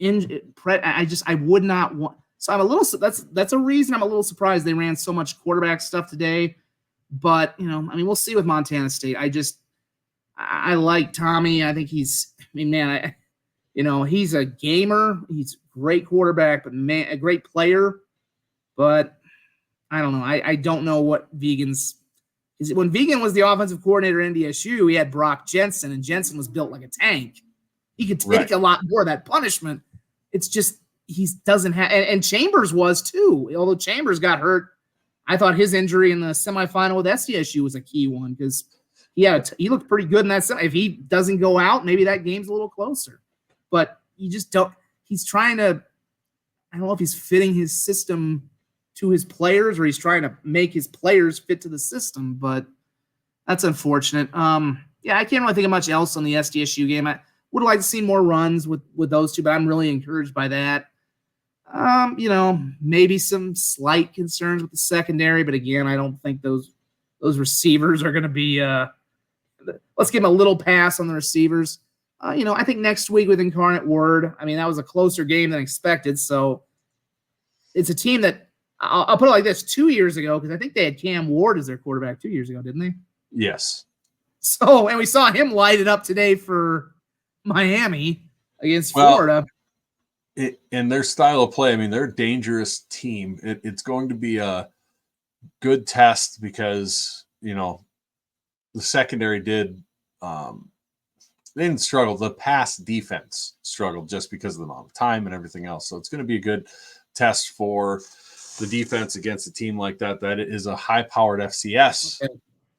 I would not want. So I'm a little. That's a reason I'm a little surprised they ran so much quarterback stuff today. But I mean, we'll see with Montana State. I like Tommy. I think he's a gamer. He's a great quarterback, but man, a great player. But I don't know. I don't know what Vigen's. When Vigen was the offensive coordinator at NDSU, he had Brock Jensen, and Jensen was built like a tank. He could take a lot more of that punishment. It's just he doesn't have, and Chambers was too. Although Chambers got hurt, I thought his injury in the semifinal with SDSU was a key one because he looked pretty good in that. If he doesn't go out, maybe that game's a little closer. But you just don't. He's trying to. I don't know if he's fitting his system to his players or he's trying to make his players fit to the system. But that's unfortunate. I can't really think of much else on the SDSU game. I would like to see more runs with those two, but I'm really encouraged by that. Maybe some slight concerns with the secondary, but again, I don't think those receivers are going to be. Let's give them a little pass on the receivers. I think next week with Incarnate Word, I mean, that was a closer game than expected. So it's a team that I'll put it like this: 2 years ago, because I think they had Cam Ward as their quarterback 2 years ago, didn't they? Yes. So, and we saw him light it up today for Miami against Florida. And their style of play, I mean, they're a dangerous team. It's going to be a good test because, the secondary did they didn't struggle. The pass defense struggled just because of the amount of time and everything else. So it's going to be a good test for the defense against a team like that. That is a high-powered FCS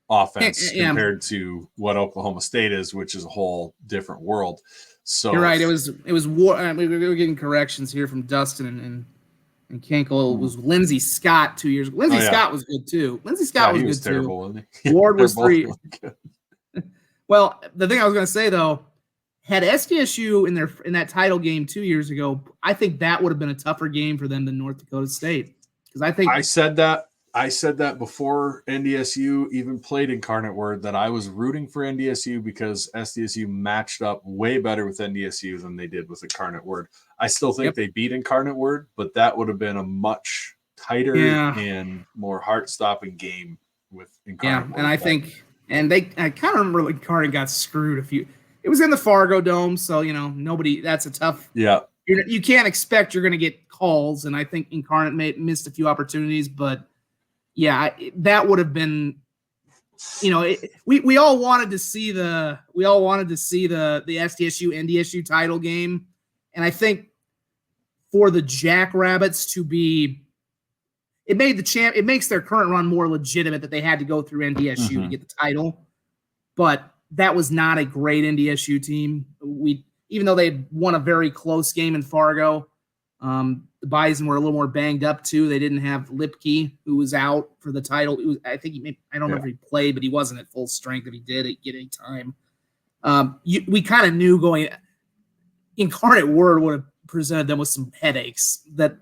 offense compared to what Oklahoma State is, which is a whole different world. So you're right. It was war. We were getting corrections here from Dustin and Kinkle. It was Lindsey Scott 2 years ago. Lindsey Scott was good too. Lindsey Scott was good terrible, too. Wasn't he? Ward was 3. Really well, the thing I was going to say though, had SDSU in that title game 2 years ago, I think that would have been a tougher game for them than North Dakota State. Because I think I said that before NDSU even played Incarnate Word, that I was rooting for NDSU because SDSU matched up way better with NDSU than they did with Incarnate Word. I still think they beat Incarnate Word, but that would have been a much tighter and more heart-stopping game with Incarnate Word. And I think, I kind of remember Incarnate got screwed a few. It was in the Fargo Dome, so, nobody – that's a tough – you can't expect you're going to get calls, and I think Incarnate missed a few opportunities, but – that would have been, we all wanted to see the SDSU NDSU title game, and I think for the Jackrabbits to be, it makes their current run more legitimate that they had to go through NDSU to get the title, but that was not a great NDSU team. Even though they had won a very close game in Fargo. The Bison were a little more banged up too. They didn't have Lipke, who was out for the title. I think I don't know if he played, but he wasn't at full strength. If he did, get any time. We kind of knew going. Incarnate Word would have presented them with some headaches that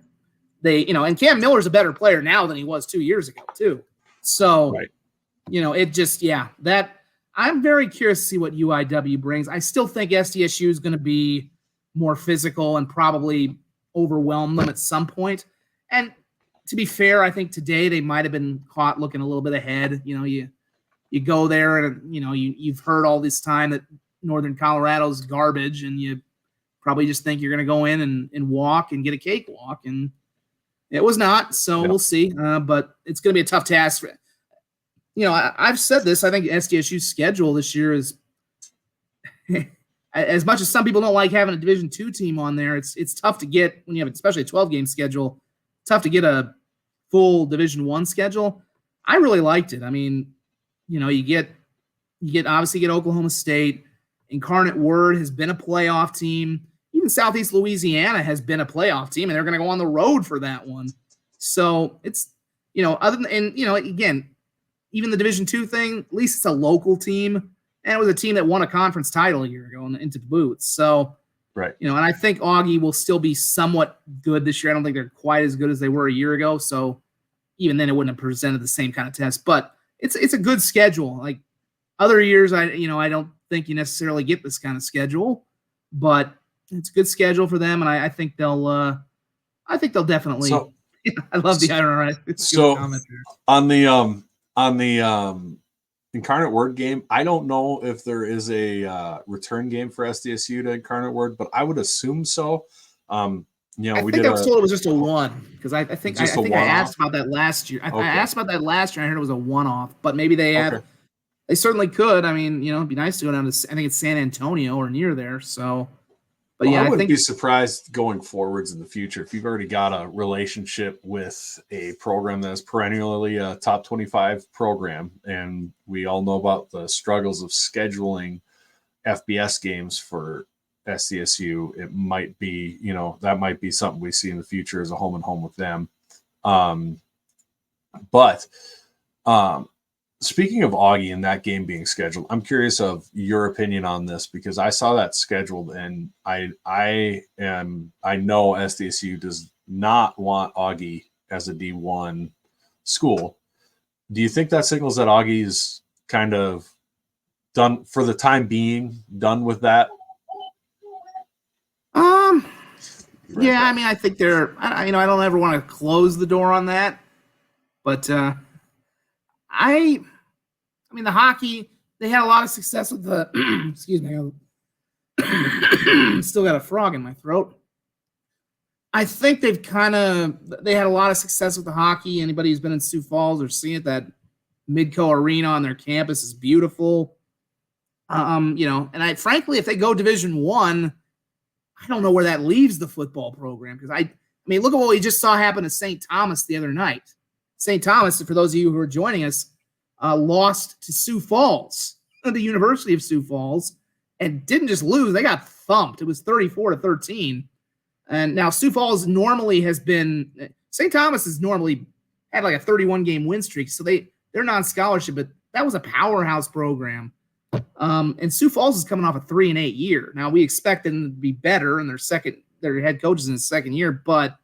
they, and Cam Miller's a better player now than he was 2 years ago too. So, it just that I'm very curious to see what UIW brings. I still think SDSU is going to be more physical and probably overwhelm them at some point. And to be fair, I think today they might have been caught looking a little bit ahead. You go there and you've heard all this time that Northern Colorado's garbage, and you probably just think you're going to go in and walk and get a cakewalk, and it was not. So we'll see. But it's going to be a tough task. I've said this. I think SDSU's schedule this year is. As much as some people don't like having a Division II team on there, it's tough to get when you have especially a 12-game schedule. Tough to get a full Division I schedule. I really liked it. I mean, you get obviously get Oklahoma State. Incarnate Word has been a playoff team. Even Southeast Louisiana has been a playoff team, and they're going to go on the road for that one. So it's, other than, and, again, even the Division II thing, at least it's a local team. And it was a team that won a conference title a year ago into the boots. So, Right. and I think Augie will still be somewhat good this year. I don't think they're quite as good as they were a year ago. So even then it wouldn't have presented the same kind of test, but it's a good schedule. Like other years, I don't think you necessarily get this kind of schedule, but it's a good schedule for them. And I think they'll definitely, So, I love the IRI. It's a good comment there. On the Incarnate Word game, I don't know if there is a return game for SDSU to Incarnate Word, but I would assume so. I think I was told it was just a one, because I think I asked about that last year. I asked about that last year. I heard it was a one-off, but maybe they have. Okay. They certainly could. I mean, it'd be nice to go down to. I think it's San Antonio or near there. So, but I wouldn't be surprised going forwards in the future if you've already got a relationship with a program that is perennially a top 25 program, and we all know about the struggles of scheduling FBS games for SDSU. It might be, that might be something we see in the future as a home and home with them. But speaking of Augie and that game being scheduled, I'm curious of your opinion on this, because I saw that scheduled, and I know SDSU does not want Augie as a D1 school. Do you think that signals that Augie is kind of done for the time being, done with that? Yeah, I mean, I think they're, I don't ever want to close the door on that, but I mean, the hockey, they had a lot of success with the, excuse me, still got a frog in my throat. I think they had a lot of success with the hockey. Anybody who's been in Sioux Falls or seen it, that Midco Arena on their campus is beautiful. And frankly, if they go Division I, I don't know where that leaves the football program, because I mean, look at what we just saw happen to St. Thomas the other night. St. Thomas, for those of you who are joining us, lost to Sioux Falls, the University of Sioux Falls, and didn't just lose; they got thumped. It was 34-13. And now Sioux Falls normally has been. St. Thomas has normally had like a 31-game win streak, so they're non-scholarship, but that was a powerhouse program. And Sioux Falls is coming off a 3-8 year. Now we expect them to be better in their head coaches in his second year, but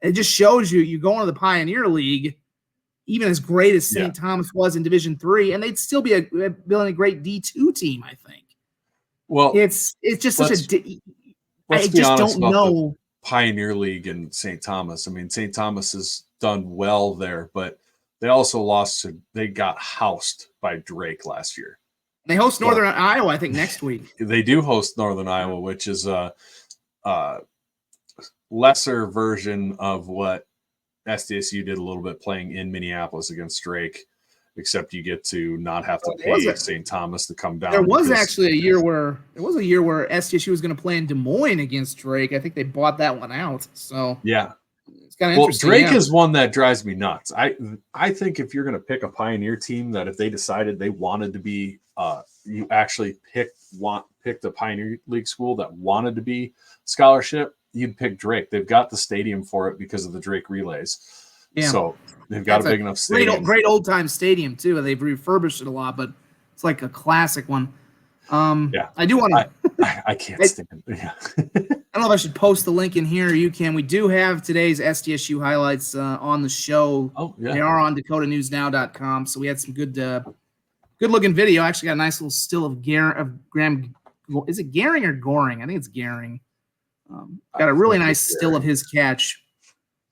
it just shows you go into the Pioneer League, even as great as St. Thomas was in Division III, and they'd still be building a great D2 team, I think. Well, it's just such a. I just don't know. Pioneer League and St. Thomas. I mean, St. Thomas has done well there, but they also they got housed by Drake last year. They host Northern Iowa, I think, next week. They do host Northern Iowa, which is a lesser version of what SDSU did a little bit, playing in Minneapolis against Drake, except you get to not have to pay St. Thomas to come down. There was actually a year where SDSU was going to play in Des Moines against Drake. I think they bought that one out. So yeah. It's kind of interesting. Drake is one that drives me nuts. I think if you're going to pick a Pioneer team, that if they decided they wanted to be you actually picked the Pioneer League school that wanted to be scholarship, you'd pick Drake. They've got the stadium for it because of the Drake relays. Yeah. So they've got a big enough stadium. Great old time stadium too. They've refurbished it a lot, but it's like a classic one. I do want to. I can't stand it. Yeah. I don't know if I should post the link in here. You can. We do have today's SDSU highlights on the show. Oh, yeah. They are on dakotanewsnow.com. So we had some good looking video. I actually got a nice little still of Graham. Is it Gehring or Goring? I think it's Gehring. Got a really nice still of his catch.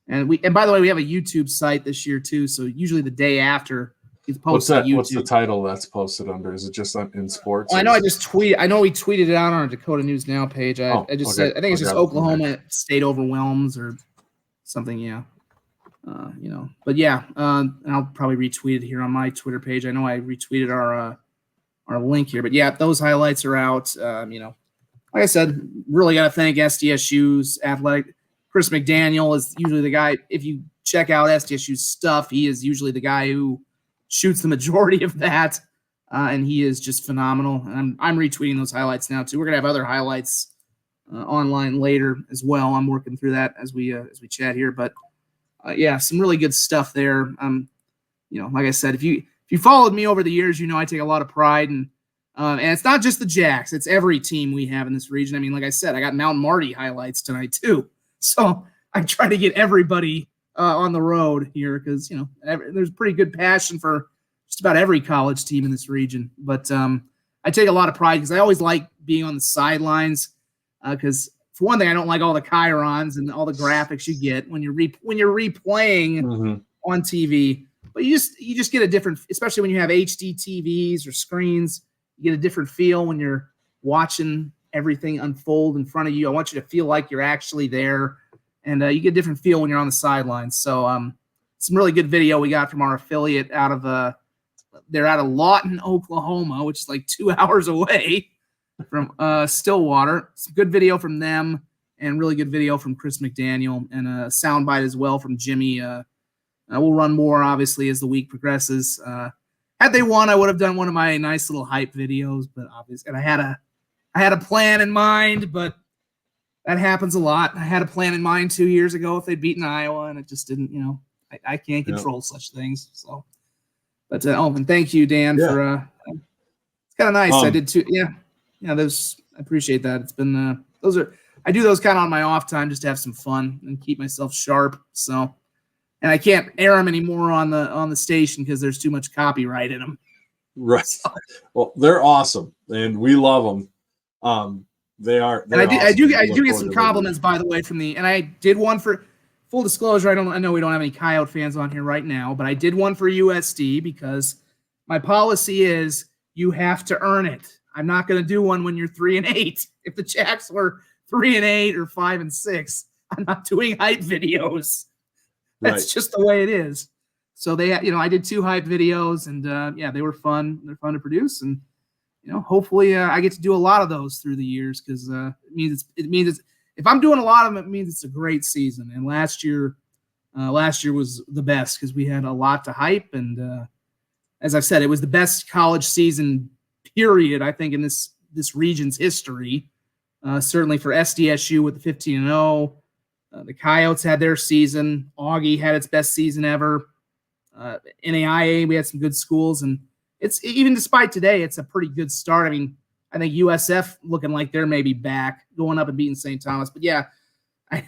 And by the way, we have a YouTube site this year too. So usually the day after it's posted on YouTube. What's the title that's posted under? Is it just in sports? I know we tweeted it out on our Dakota News Now page. I think it's just Oklahoma State overwhelms or something. Yeah. But yeah, and I'll probably retweet it here on my Twitter page. I know I retweeted our link here, but yeah, those highlights are out. Like I said, really got to thank SDSU's athletic. Chris McDaniel is usually the guy. If you check out SDSU's stuff, he is usually the guy who shoots the majority of that, and he is just phenomenal. And I'm retweeting those highlights now too. We're gonna have other highlights online later as well. I'm working through that as we chat here, but yeah, some really good stuff there. Like I said, if you followed me over the years, I take a lot of pride and it's not just the Jacks; it's every team we have in this region. I mean, like I said, I got Mount Marty highlights tonight too, so I try to get everybody on the road here because there's pretty good passion for just about every college team in this region. But I take a lot of pride because I always like being on the sidelines because for one thing, I don't like all the chyrons and all the graphics you get when you're replaying on TV. But you just get a different, especially when you have HD TVs or screens, you get a different feel when you're watching everything unfold in front of you. I want you to feel like you're actually there, and you get a different feel when you're on the sidelines. So some really good video we got from our affiliate they're out of Lawton, Oklahoma, which is like 2 hours away from Stillwater. Some good video from them and really good video from Chris McDaniel and a soundbite as well from Jimmy. We'll run more, obviously, as the week progresses. Had they won, I would have done one of my nice little hype videos, but obviously, and I had a plan in mind, but that happens a lot. I had a plan in mind 2 years ago if they'd beaten Iowa, and it just didn't. I can't control such things. So, but and thank you, Dan, for. It's kind of nice. I did too. Yeah. Those I appreciate that. It's been I do those kind of on my off time just to have some fun and keep myself sharp. So. And I can't air them anymore on the station because there's too much copyright in them. Right. Well, they're awesome, and we love them. They are. And I do get some compliments, by the way, and I did one for full disclosure. I know we don't have any Coyote fans on here right now, but I did one for USD because my policy is you have to earn it. I'm not going to do one when you're 3-8. If the Jacks were 3-8 or 5-6, I'm not doing hype videos. That's just the way it is. So I did 2 hype videos, and they were fun. They're fun to produce, and hopefully I get to do a lot of those through the years because it means if I'm doing a lot of them, it means it's a great season. And last year was the best because we had a lot to hype, and as I've said, it was the best college season period I think in this region's history. Certainly for SDSU with the 15-0. The Coyotes had their season. Augie had its best season ever. NAIA, we had some good schools, and it's even despite today, it's a pretty good start. I mean, I think USF looking like they're maybe back, going up and beating St. Thomas. But yeah,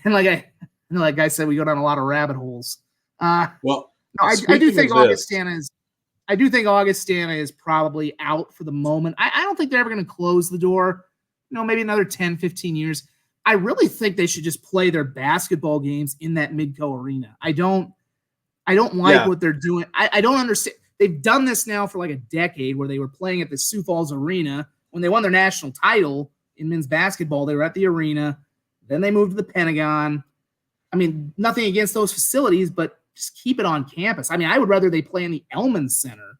like I said, we go down a lot of rabbit holes. I do think Augustana is probably out for the moment. I don't think they're ever going to close the door. Maybe another 10, 15 years. I really think they should just play their basketball games in that Midco arena. I don't like what they're doing. I don't understand. They've done this now for like a decade where they were playing at the Sioux Falls Arena. When they won their national title in men's basketball, they were at the arena. Then they moved to the Pentagon. I mean, nothing against those facilities, but just keep it on campus. I mean, I would rather they play in the Elman Center,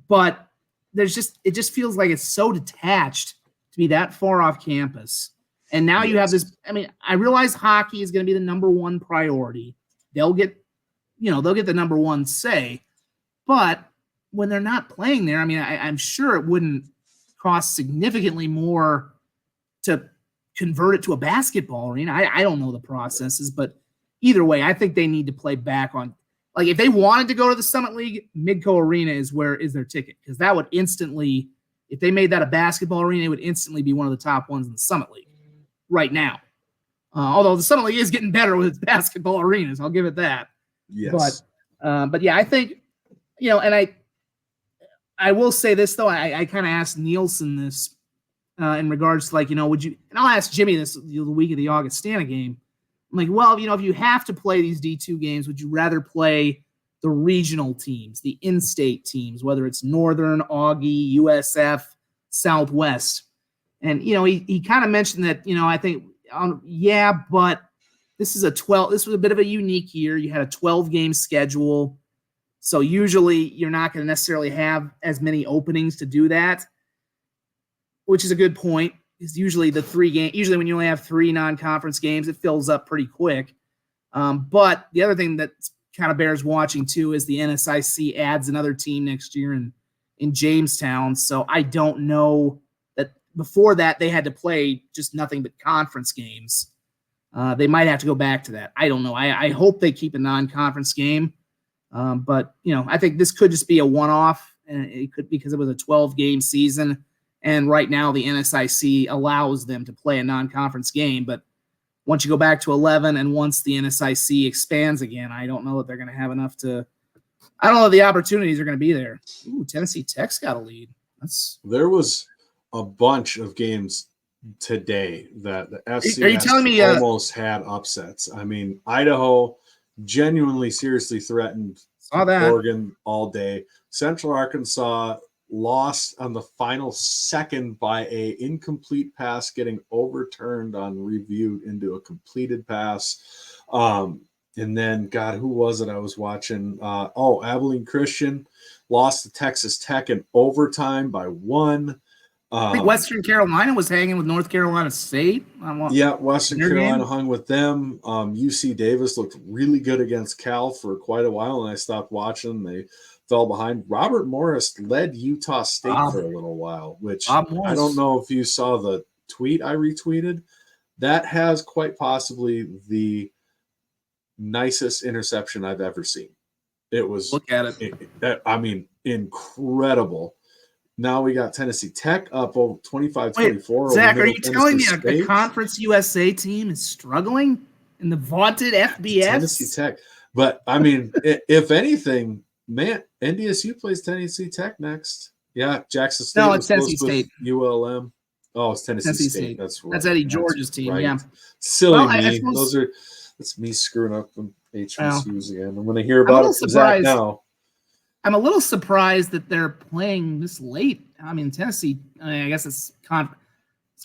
but it just feels like it's so detached to be that far off campus. And now you have this. I mean, I realize hockey is going to be the number one priority. They'll get the number one say, but when they're not playing there, I mean, I'm sure it wouldn't cost significantly more to convert it to a basketball arena. I don't know the processes, but either way, I think they need to play back on. Like if they wanted to go to the Summit League, Midco Arena is their ticket because that would instantly, if they made that a basketball arena, it would instantly be one of the top ones in the Summit League right now. Although the Summit League is getting better with its basketball arenas, I'll give it that. Yes. But yeah, I think, and I will say this though, I kind of asked Nielsen this in regards to would you, and I'll ask Jimmy this the week of the Augustana game. I'm like, well, if you have to play these D2 games, would you rather play the regional teams, the in-state teams, whether it's Northern, Augie, USF, Southwest? And, he kind of mentioned that, I think, but this was a bit of a unique year. You had a 12-game schedule. So usually you're not going to necessarily have as many openings to do that, which is a good point. Is usually usually when you only have 3 non-conference games, it fills up pretty quick. But the other thing that kind of bears watching too is the NSIC adds another team next year in Jamestown. So I don't know that before that they had to play just nothing but conference games. They might have to go back to that. I don't know. I hope they keep a non-conference game. But, I think this could just be a one-off, and it could because it was a 12-game season. And right now the NSIC allows them to play a non-conference game. But once you go back to 11 and once the NSIC expands again, I don't know that they're going to have enough to – I don't know if the opportunities are going to be there. Ooh, Tennessee Tech's got a lead. There was a bunch of games today that the FCS Are you telling me, almost had upsets. I mean, Idaho genuinely seriously threatened Oregon all day. Central Arkansas lost on the final second by a incomplete pass getting overturned on review into a completed pass. And then, God, who was it I was watching? Abilene Christian lost to Texas Tech in overtime by 1. I think Western Carolina was hanging with North Carolina State. Western Carolina hung with them. UC Davis looked really good against Cal for quite a while, and I stopped watching. They fell behind. Robert Morris led Utah State for a little while, which I don't know if you saw the tweet I retweeted. That has quite possibly the nicest interception I've ever seen. It was look at it. Incredible. Now we got Tennessee Tech up over 25-24. Zach, are you telling me a Conference USA team is struggling in the vaunted FBS? Tennessee Tech. But, if anything, man, NDSU plays Tennessee Tech next. Yeah, Jackson State. No, it's Tennessee State. ULM. Oh, it's Tennessee State. That's right. That's Eddie George's team, yeah. Silly me. That's me screwing up the HBCUs again. I'm going to hear about it from Zach now. I'm a little surprised that they're playing this late. Tennessee, I guess it's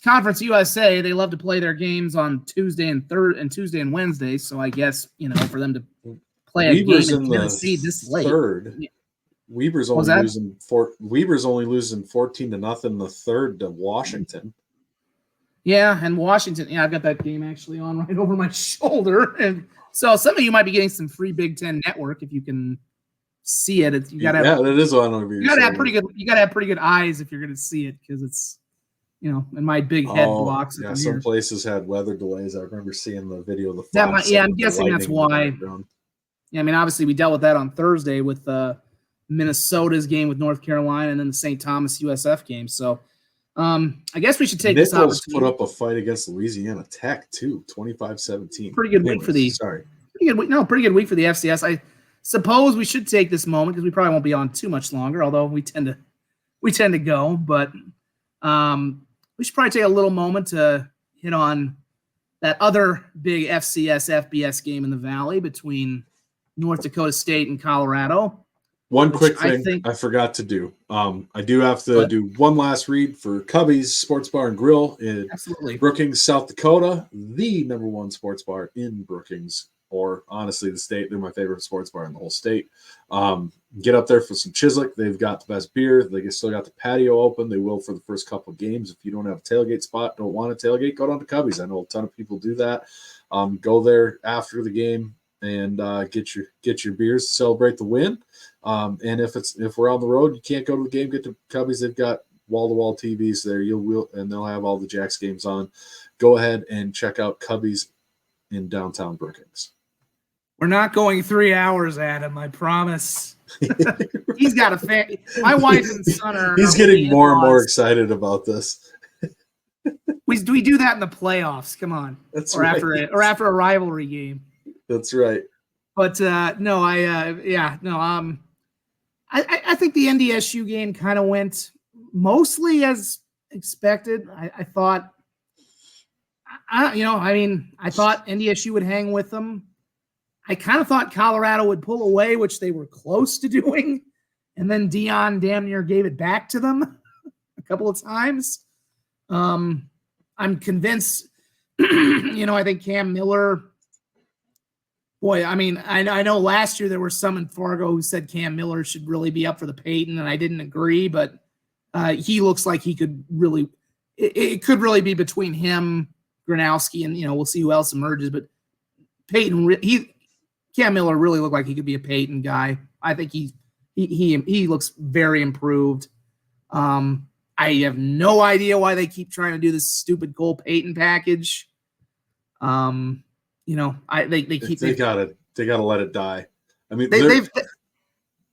Conference USA. They love to play their games on Tuesday and Wednesday. So I guess, for them to play a game in Tennessee this late. Third. Weber's only losing 14-0 the third to Washington. Yeah, and Washington. Yeah, I've got that game actually on right over my shoulder. And so some of you might be getting some free Big Ten Network if you can see it. It is on over your shoulder. You gotta have pretty good eyes if you're gonna see it because it's in my big head blocks. Yeah, some places had weather delays. I remember seeing the video of the Fox. I'm guessing that's why. Yeah, obviously we dealt with that on Thursday with Minnesota's game with North Carolina and then the St. Thomas USF game. So I guess we should take this opportunity. Put up a fight against Louisiana Tech too, 25-17. Pretty good week for the pretty good week for the FCS. I suppose we should take this moment because we probably won't be on too much longer, although we tend to go. But we should probably take a little moment to hit on that other big FCS FBS game in the Valley between North Dakota State and Colorado. One quick thing I forgot to do. I do have to do one last read for Cubby's Sports Bar and Grill in Brookings, South Dakota, the number one sports bar in Brookings, or honestly the state. They're my favorite sports bar in the whole state. Get up there for some Chislik. They've got the best beer. They still got the patio open. They will for the first couple of games. If you don't have a tailgate spot, don't want a tailgate, go down to Cubby's. I know a ton of people do that. Go there after the game and get your beers to celebrate the win. And if we're on the road, you can't go to the game, get to Cubbies. They've got wall-to-wall TVs there. And they'll have all the Jacks games on. Go ahead and check out Cubbies in downtown Brookings. We're not going 3 hours, Adam. I promise. He's got a fan. My wife and son are. He's getting more and more excited about this. We do that in the playoffs. Come on. That's right. After a rivalry game. That's right. But I think the NDSU game kind of went mostly as expected. I thought NDSU would hang with them. I kind of thought Colorado would pull away, which they were close to doing. And then Dion damn near gave it back to them a couple of times. I'm convinced, I think Cam Miller. Boy, I know last year there were some in Fargo who said Cam Miller should really be up for the Peyton, and I didn't agree, but he looks like he could really – it could really be between him, Gronowski, and, we'll see who else emerges. But Peyton Cam Miller really looked like he could be a Peyton guy. I think he looks very improved. I have no idea why they keep trying to do this stupid Cole Peyton package. You know, they keep They gotta let it die. I mean, they've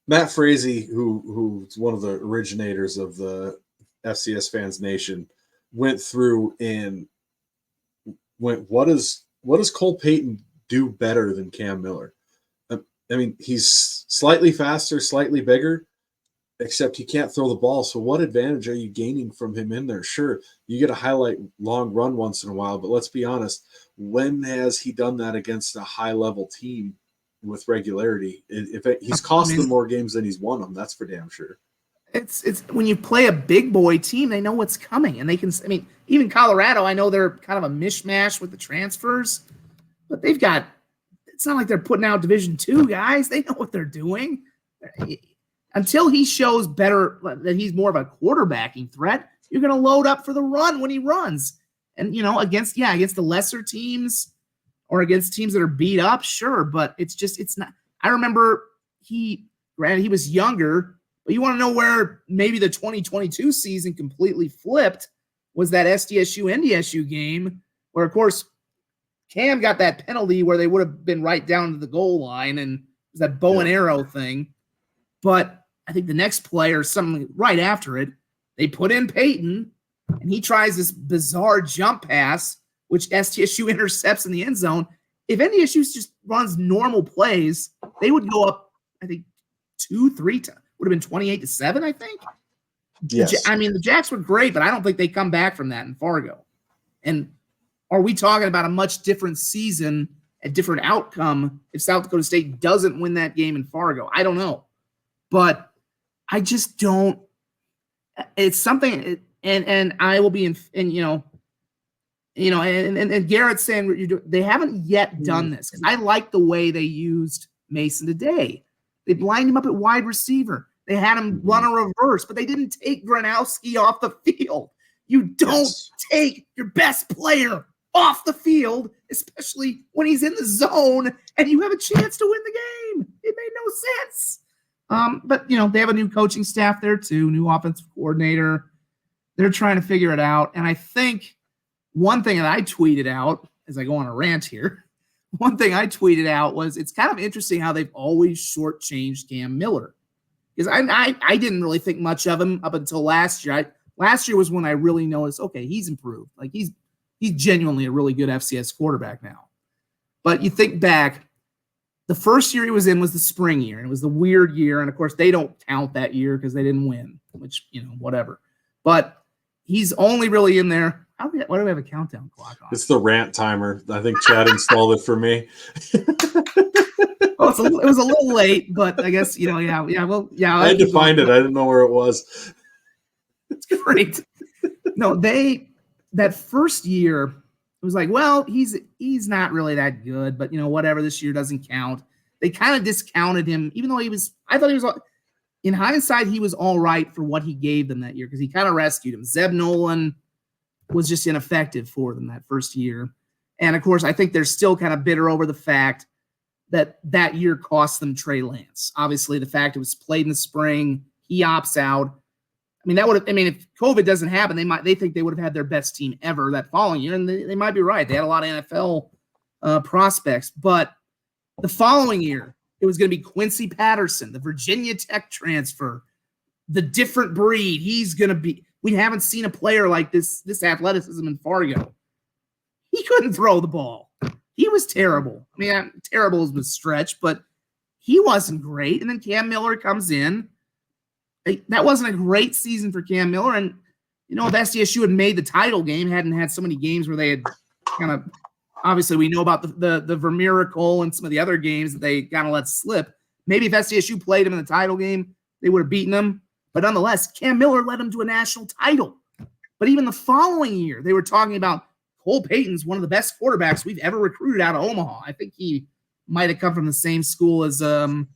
Matt Frazee, who's one of the originators of the FCS Fans Nation, went through and went, what does Cole Payton do better than Cam Miller? I mean, he's slightly faster, slightly bigger, except he can't throw the ball. So what advantage are you gaining from him in there? Sure, you get a highlight long run once in a while, but let's be honest, when has he done that against a high-level team with regularity? He's cost them more games than he's won them, that's for damn sure. It's when you play a big boy team, they know what's coming, and they can. I mean, even Colorado, I know they're kind of a mishmash with the transfers, but they've got. It's not like they're putting out Division II guys. They know what they're doing. Until he shows better that he's more of a quarterbacking threat, you're going to load up for the run when he runs. And, you know, against the lesser teams or against teams that are beat up, sure. But it's not. I remember granted, he was younger, but you want to know where maybe the 2022 season completely flipped was that SDSU-NDSU game where, of course, Cam got that penalty where they would have been right down to the goal line, and it was that bow and arrow thing. But I think the next play or something right after it, they put in Peyton, and he tries this bizarre jump pass, which SDSU intercepts in the end zone. If NDSU just runs normal plays, they would go up, I think, 2-3 times. Would have been 28-7, I think. Yes. I mean, the Jacks were great, but I don't think they come back from that in Fargo. And are we talking about a much different season, a different outcome if South Dakota State doesn't win that game in Fargo? I don't know. But I just don't. It's something, and I will be in, and and Garrett's saying what you're doing. They haven't yet done this because I like the way they used Mason today. They lined him up at wide receiver. They had him run a reverse, but they didn't take Gronowski off the field. You don't take your best player off the field, especially when he's in the zone and you have a chance to win the game. It made no sense. But, they have a new coaching staff there too, new offensive coordinator. They're trying to figure it out. And I think one thing that I tweeted out as I go on a rant here, one thing I tweeted out was it's kind of interesting how they've always shortchanged Cam Miller. Because I didn't really think much of him up until last year. Last year was when I really noticed, okay, he's improved. Like he's genuinely a really good FCS quarterback now. But you think back, the first year he was in was the spring year, and it was the weird year. And of course, they don't count that year because they didn't win, which, whatever. But he's only really in there. Why do we have a countdown clock on? It's the rant timer. I think Chad installed it for me. Well, it was a little late, but I guess, I had to find it. I didn't know where it was. It's great. No, that first year, it was like, well, he's not really that good, but whatever, this year doesn't count. They kind of discounted him, even though I thought he was, in hindsight, he was all right for what he gave them that year because he kind of rescued him. Zeb Nolan was just ineffective for them that first year. And of course, I think they're still kind of bitter over the fact that year cost them Trey Lance. Obviously, the fact it was played in the spring, he opts out. If COVID doesn't happen, they think they would have had their best team ever that following year, and they might be right. They had a lot of NFL prospects, but the following year, it was going to be Quincy Patterson, the Virginia Tech transfer, the different breed. He's going to be. We haven't seen a player like this athleticism in Fargo. He couldn't throw the ball. He was terrible. Terrible is a stretch, but he wasn't great. And then Cam Miller comes in. That wasn't a great season for Cam Miller. And, if SDSU had made the title game, hadn't had so many games where they had kind of, obviously we know about the Vermiracle and some of the other games that they kind of let slip. Maybe if SDSU played him in the title game, they would have beaten him. But nonetheless, Cam Miller led them to a national title. But even the following year, they were talking about Cole Payton's one of the best quarterbacks we've ever recruited out of Omaha. I think he might have come from the same school as Easton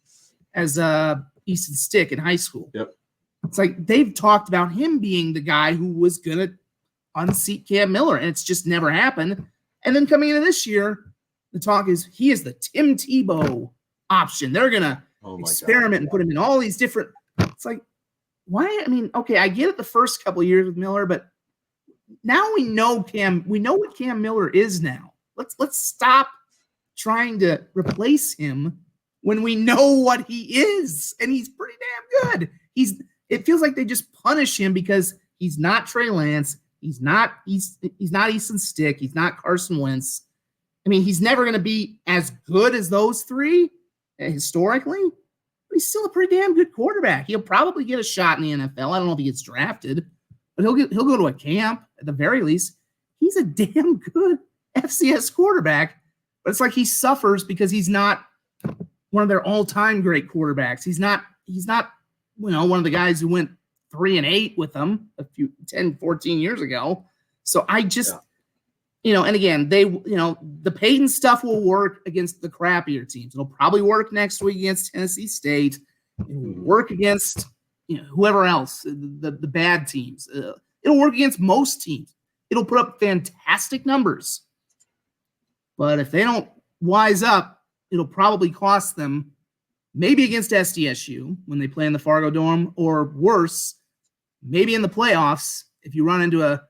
Stick in high school. Yep. It's like they've talked about him being the guy who was going to unseat Cam Miller, and it's just never happened. And then coming into this year, the talk is he is the Tim Tebow option. They're going to experiment and put him in all these different – it's like, why? Okay, I get it the first couple of years with Miller, but now we know what Cam Miller is now. let's stop trying to replace him when we know what he is, and he's pretty damn good. It feels like they just punish him because he's not Trey Lance, he's not Easton Stick, he's not Carson Wentz. I mean, he's never going to be as good as those three historically, but he's still a pretty damn good quarterback. He'll probably get a shot in the NFL. I don't know if he gets drafted, but he'll go to a camp at the very least. He's a damn good FCS quarterback, but it's like he suffers because he's not one of their all-time great quarterbacks. He's not one of the guys who went 3-8 with them 10-14 years ago. So I just and again, the Peyton stuff will work against the crappier teams. It'll probably work next week against Tennessee State. It'll work against whoever else, the bad teams. It'll work against most teams. It'll put up fantastic numbers. But if they don't wise up, it'll probably cost them, maybe against SDSU when they play in the Fargo Dome, or worse, maybe in the playoffs if you run into the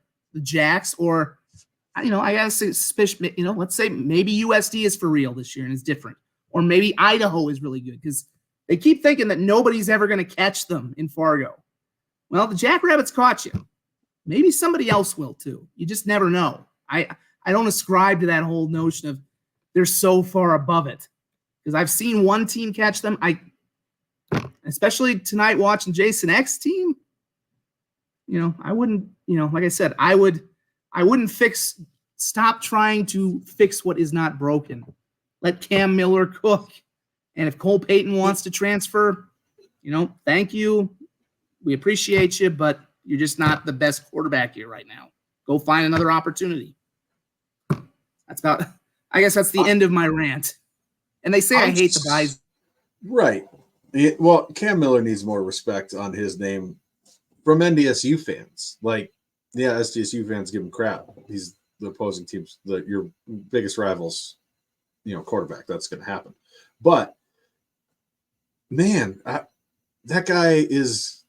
Jacks, or I gotta say, let's say maybe USD is for real this year and is different, or maybe Idaho is really good because they keep thinking that nobody's ever going to catch them in Fargo. Well, the Jackrabbits caught you. Maybe somebody else will too. You just never know. I don't ascribe to that whole notion of they're so far above it, because I've seen one team catch them. Especially tonight watching Jason X team. I wouldn't. Like I said, I wouldn't stop trying to fix what is not broken. Let Cam Miller cook. And if Cole Payton wants to transfer, thank you. We appreciate you, but you're just not the best quarterback here right now. Go find another opportunity. I guess that's the end of my rant. And they say I hate the guys. Right. Well, Cam Miller needs more respect on his name from NDSU fans. Like, yeah, SDSU fans give him crap. He's the opposing team's your biggest rivals, quarterback. That's going to happen. But man, that guy is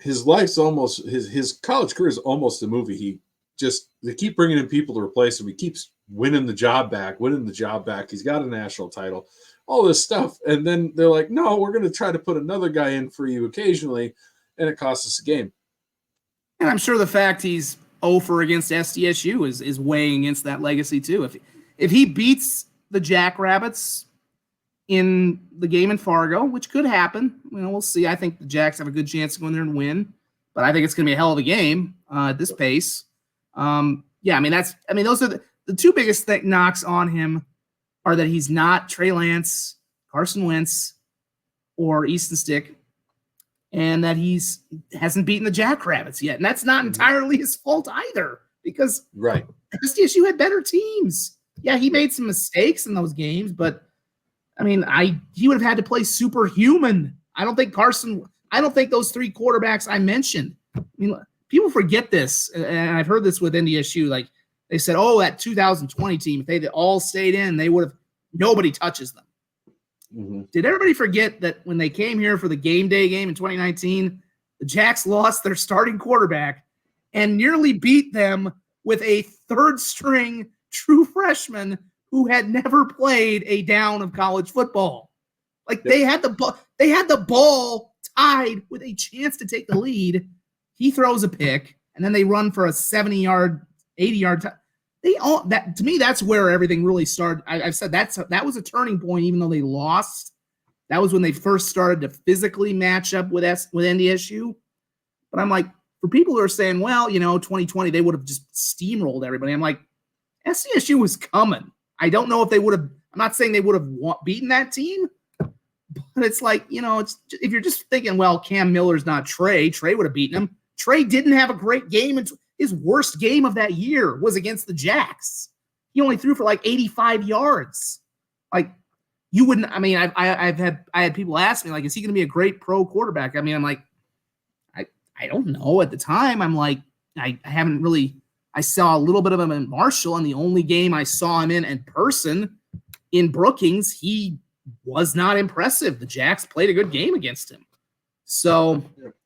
his life's almost his college career is almost a movie. They keep bringing in people to replace him. He keeps winning the job back. He's got a national title, all this stuff, and then they're like, "No, we're going to try to put another guy in for you occasionally," and it costs us a game. And I'm sure the fact he's 0-for against SDSU is weighing against that legacy too. If he beats the Jackrabbits in the game in Fargo, which could happen, we'll see. I think the Jacks have a good chance to go in there and win, but I think it's going to be a hell of a game at this pace. Those are the two biggest knocks on him are that he's not Trey Lance, Carson Wentz, or Easton Stick, and that hasn't beaten the Jackrabbits yet. And that's not entirely his fault either, because SDSU had better teams. Yeah, he made some mistakes in those games, but he would have had to play superhuman. I don't think those three quarterbacks I mentioned. People forget this, and I've heard this with NDSU. Like they said, that 2020 team, if they all stayed in, nobody touches them. Mm-hmm. Did everybody forget that when they came here for the game day game in 2019, the Jacks lost their starting quarterback and nearly beat them with a third-string true freshman who had never played a down of college football? Like they had the ball tied with a chance to take the lead. He throws a pick, and then they run for a 70-yard, 80-yard touchdown. To me, that's where everything really started. I've said that was a turning point, even though they lost. That was when they first started to physically match up with NDSU. But I'm like, for people who are saying, 2020, they would have just steamrolled everybody. I'm like, SDSU was coming. I don't know if they would have. I'm not saying they would have beaten that team, but it's like, if you're just thinking, Cam Miller's not Trey would have beaten him. Trey didn't have a great game. His worst game of that year was against the Jacks. He only threw for like 85 yards. Like you wouldn't. I had people ask me, like, is he going to be a great pro quarterback? I'm like, I don't know. At the time, I'm like, I haven't really. I saw a little bit of him in Marshall, and the only game I saw him in person in Brookings, he was not impressive. The Jacks played a good game against him. So,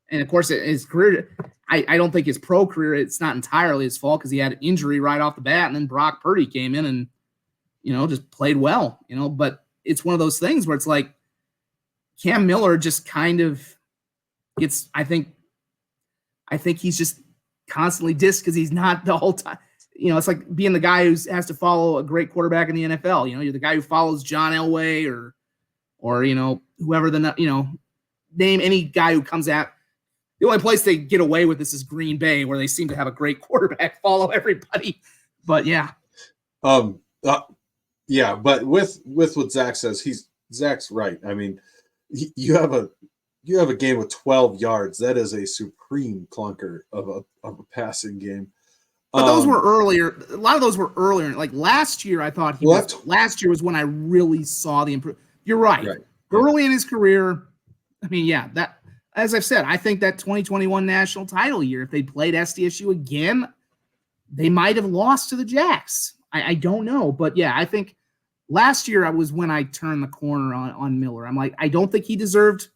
and of course, his career, I don't think his pro career, it's not entirely his fault because he had an injury right off the bat, and then Brock Purdy came in and just played well, but it's one of those things where it's like Cam Miller just kind of gets, I think he's just constantly dissed because he's not the whole time. It's like being the guy who has to follow a great quarterback in the NFL. You're the guy who follows John Elway or whoever name any guy who comes out. The only place they get away with this is Green Bay, where they seem to have a great quarterback follow everybody. But yeah. Yeah, but with what Zach says, Zach's right. I mean, you have a game with 12 yards. That is a supreme clunker of a passing game. But those were earlier. A lot of those were earlier. Like last year, I thought last year was when I really saw the improvement. You're right. Early in his career, I mean, yeah, that, as I've said, I think that 2021 national title year, if they played SDSU again, they might have lost to the Jacks. I don't know. But yeah, I think last year was when I turned the corner on Miller. I'm like, I don't think he deserved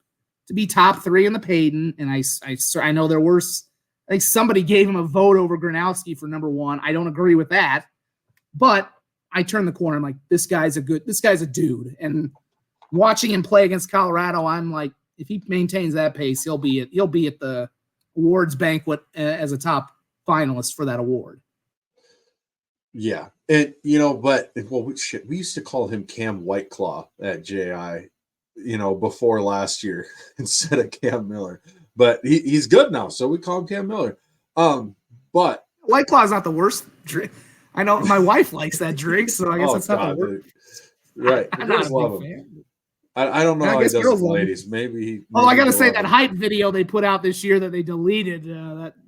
to be top 3 in the Payton. And I know there were, I think somebody gave him a vote over Gronowski for number 1. I don't agree with that. But I turned the corner. I'm like, this guy's a dude. And watching him play against Colorado, I'm like, if he maintains that pace, he'll be at the awards banquet as a top finalist for that award. Yeah. And, but we used to call him Cam Whiteclaw at JI, before last year instead of Cam Miller. But he's good now, so we call him Cam Miller. But Whiteclaw is not the worst drink. I know my wife likes that drink, so I guess that's not the worst. Right. I'm not a big fan. I don't know how he does with ladies. Maybe. I got to say that hype video they put out this year that they deleted,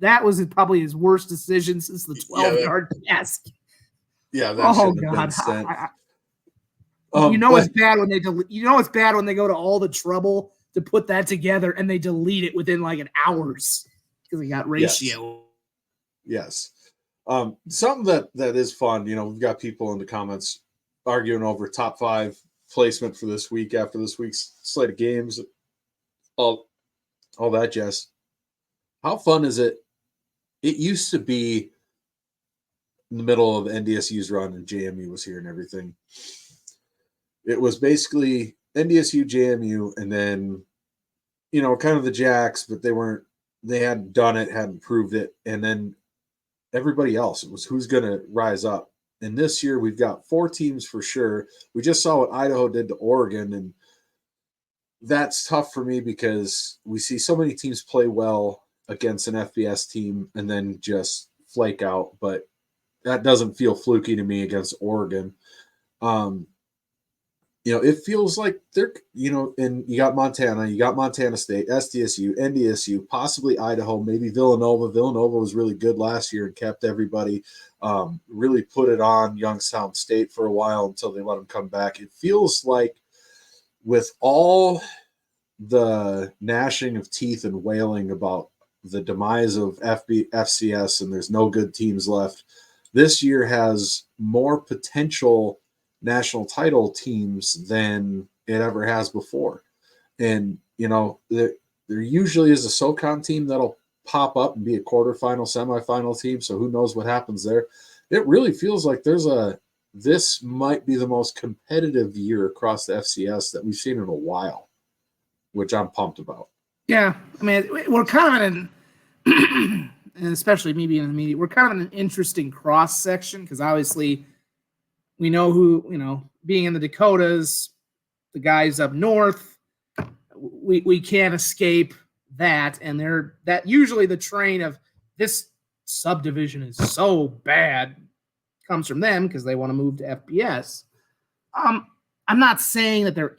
that was probably his worst decision since the 12-yard pass. Yeah, that oh God! It's bad when they it's bad when they go to all the trouble to put that together and they delete it within like an hours because they got ratio. Yes. Something that is fun. We've got people in the comments arguing over top 5 placement for this week after this week's slate of games. All that jazz. How fun is it? It used to be in the middle of NDSU's run and JMU was here and everything. It was basically NDSU, JMU, and then, kind of the Jacks, but they hadn't done it, hadn't proved it. And then everybody else, it was who's going to rise up. And this year we've got 4 teams for sure. We just saw what Idaho did to Oregon, and that's tough for me because we see so many teams play well against an FBS team and then just flake out. But that doesn't feel fluky to me against Oregon. It feels like they're, and you got Montana, you got Montana State, SDSU, NDSU, possibly Idaho, maybe Villanova. Villanova was really good last year and kept everybody, really put it on Youngstown State for a while until they let them come back. It feels like with all the gnashing of teeth and wailing about the demise of FCS and there's no good teams left, this year has more potential national title teams than it ever has before. And, there usually is a SoCon team that'll pop up and be a quarterfinal, semifinal team. So who knows what happens there. It really feels like this might be the most competitive year across the FCS that we've seen in a while, which I'm pumped about. Yeah. I mean, we're kind of in and especially me being in the media, we're kind of in an interesting cross section because obviously we know who, being in the Dakotas, the guys up north, we can't escape that. And that usually the train of this subdivision is so bad comes from them because they want to move to FBS. I'm not saying that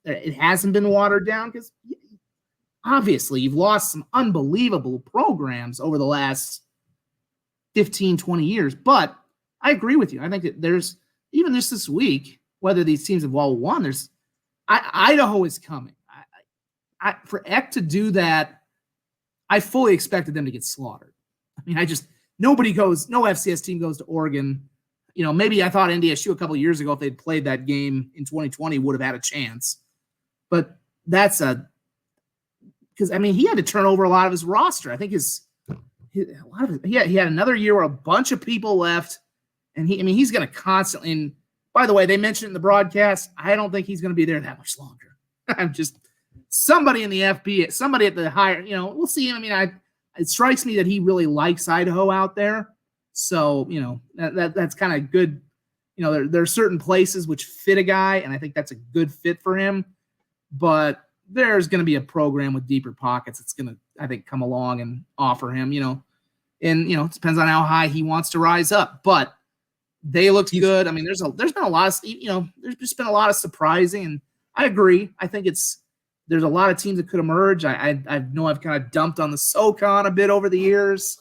it hasn't been watered down because obviously you've lost some unbelievable programs over the last 15, 20 years. But I agree with you. I think that there's, even just this week, whether these teams have all won, Idaho is coming. For Eck to do that, I fully expected them to get slaughtered. I mean, no FCS team goes to Oregon. Maybe I thought NDSU a couple of years ago, if they'd played that game in 2020, would have had a chance. But that's because he had to turn over a lot of his roster. I think he had another year where a bunch of people left, and he's going to constantly. And by the way, they mentioned in the broadcast, I don't think he's going to be there that much longer. I'm just somebody in the FB, somebody at the higher, we'll see. I mean, it strikes me that he really likes Idaho out there. So, that's kind of good. There are certain places which fit a guy, and I think that's a good fit for him. But there's going to be a program with deeper pockets that's going to, I think, come along and offer him, and, it depends on how high he wants to rise up. But they looked good. I mean, there's been a lot of, there's just been a lot of surprising, and I agree. I think there's a lot of teams that could emerge. I know I've kind of dumped on the SoCon a bit over the years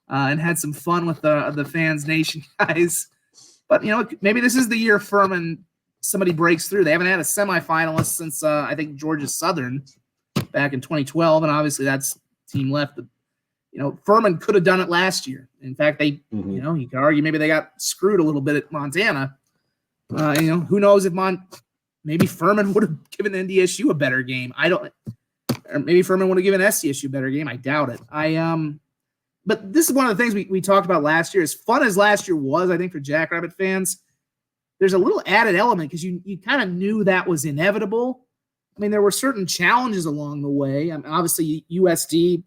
and had some fun with the Fans Nation guys. But, maybe this is the year Furman, somebody breaks through. They haven't had a semifinalist since, I think, Georgia Southern back in 2012, and obviously that's team left. But, Furman could have done it last year. In fact, they, you could argue maybe they got screwed a little bit at Montana. Who knows if maybe Furman would have given NDSU a better game. Or maybe Furman would have given SDSU a better game. I doubt it. But this is one of the things we talked about last year. As fun as last year was, I think, for Jackrabbit fans, there's a little added element because you kind of knew that was inevitable. I mean, there were certain challenges along the way. I mean, obviously, USD,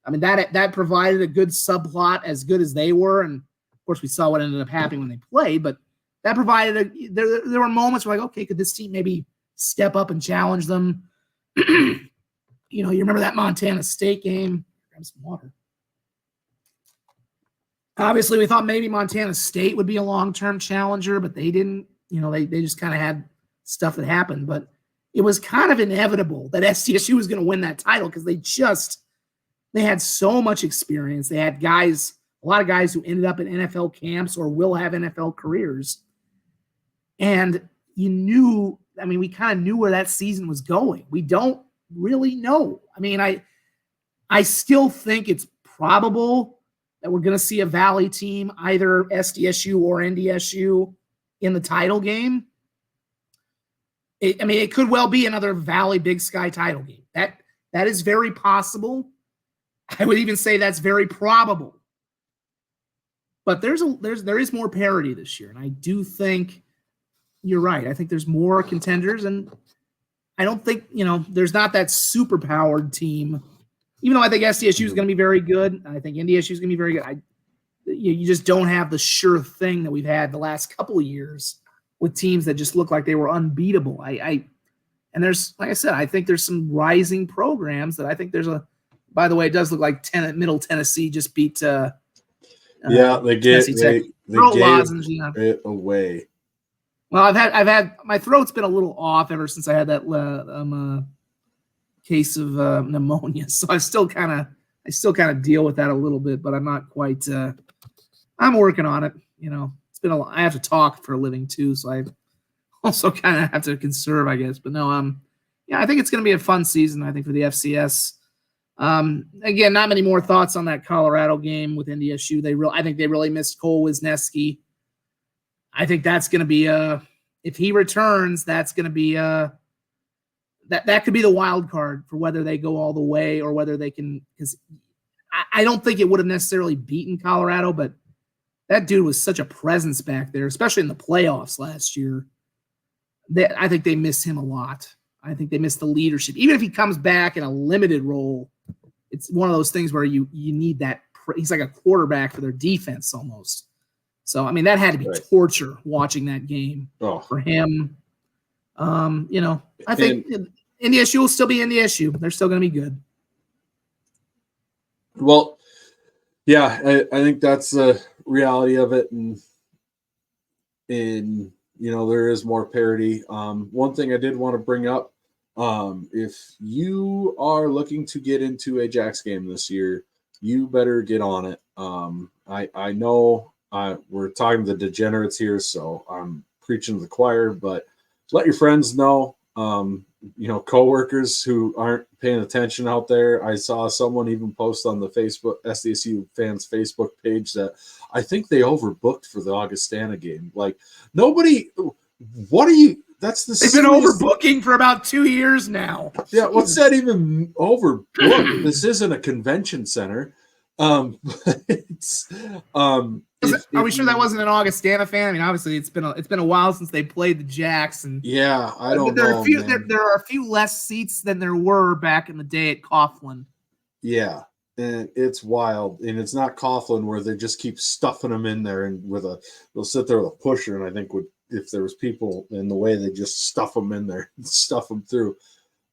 I mean, that provided a good subplot as good as they were. And, of course, we saw what ended up happening when they played. But that provided there were moments where, like, okay, could this team maybe step up and challenge them? You remember that Montana State game. Grab some water. Obviously, we thought maybe Montana State would be a long-term challenger, but they didn't. They just kind of had stuff that happened. But it was kind of inevitable that SDSU was going to win that title because they had so much experience. They had a lot of guys who ended up in NFL camps or will have NFL careers. And we kind of knew where that season was going. We don't really know. I mean, I still think it's probable that we're going to see a Valley team, either SDSU or NDSU, in the title game. It could well be another Valley Big Sky title game. That is very possible. I would even say that's very probable. But there is more parity this year, and I do think you're right. I think there's more contenders, and I don't think there's not that super powered team. Even though I think SDSU is going to be very good, I think NDSU is going to be very good. You just don't have the sure thing that we've had the last couple of years with teams that just look like they were unbeatable. And there's, like I said, I think there's some rising programs that I think there's by the way, it does look like Middle Tennessee just beat. They gave it away. Well, I've had my throat's been a little off ever since I had that case of pneumonia, so I still kind of deal with that a little bit, but I'm not quite. I'm working on it. It's been I have to talk for a living too, so I also kind of have to conserve, I guess. But no, I think it's going to be a fun season. I think for the FCS. Again, not many more thoughts on that Colorado game with NDSU. I think they really missed Cole Wisniewski. I think that's going to be if he returns, that's going to be that could be the wild card for whether they go all the way or whether they can, because I don't think it would have necessarily beaten Colorado, but that dude was such a presence back there, especially in the playoffs last year. I think they miss him a lot. I think they miss the leadership. Even if he comes back in a limited role, it's one of those things where you need that. He's like a quarterback for their defense almost. So, I mean, that had to be torture watching that game for him. I think NDSU will still be NDSU. They're still going to be good. Well, yeah, I think that's the reality of it. And there is more parity. One thing I did want to bring up, if you are looking to get into a Jacks game this year, you better get on it. I know we're talking to the degenerates here, so I'm preaching to the choir, but let your friends know, coworkers who aren't paying attention out there. I saw someone even post on the SDSU fans Facebook page that I think they overbooked for the Augustana game. Like, nobody, what are you? They've been overbooking for about 2 years now. Yeah, what's that even overbooked? This isn't a convention center. It's Are we sure that wasn't an Augustana fan? I mean, obviously it's been a while since they played the Jacks, and yeah, I don't there are know, a few man. there are a few less seats than there were back in the day at Coughlin. Yeah, and it's wild, and it's not Coughlin where they just keep stuffing them in there, and they'll sit there with a pusher, and I think if there was people in the way, they just stuff them in there, stuff them through.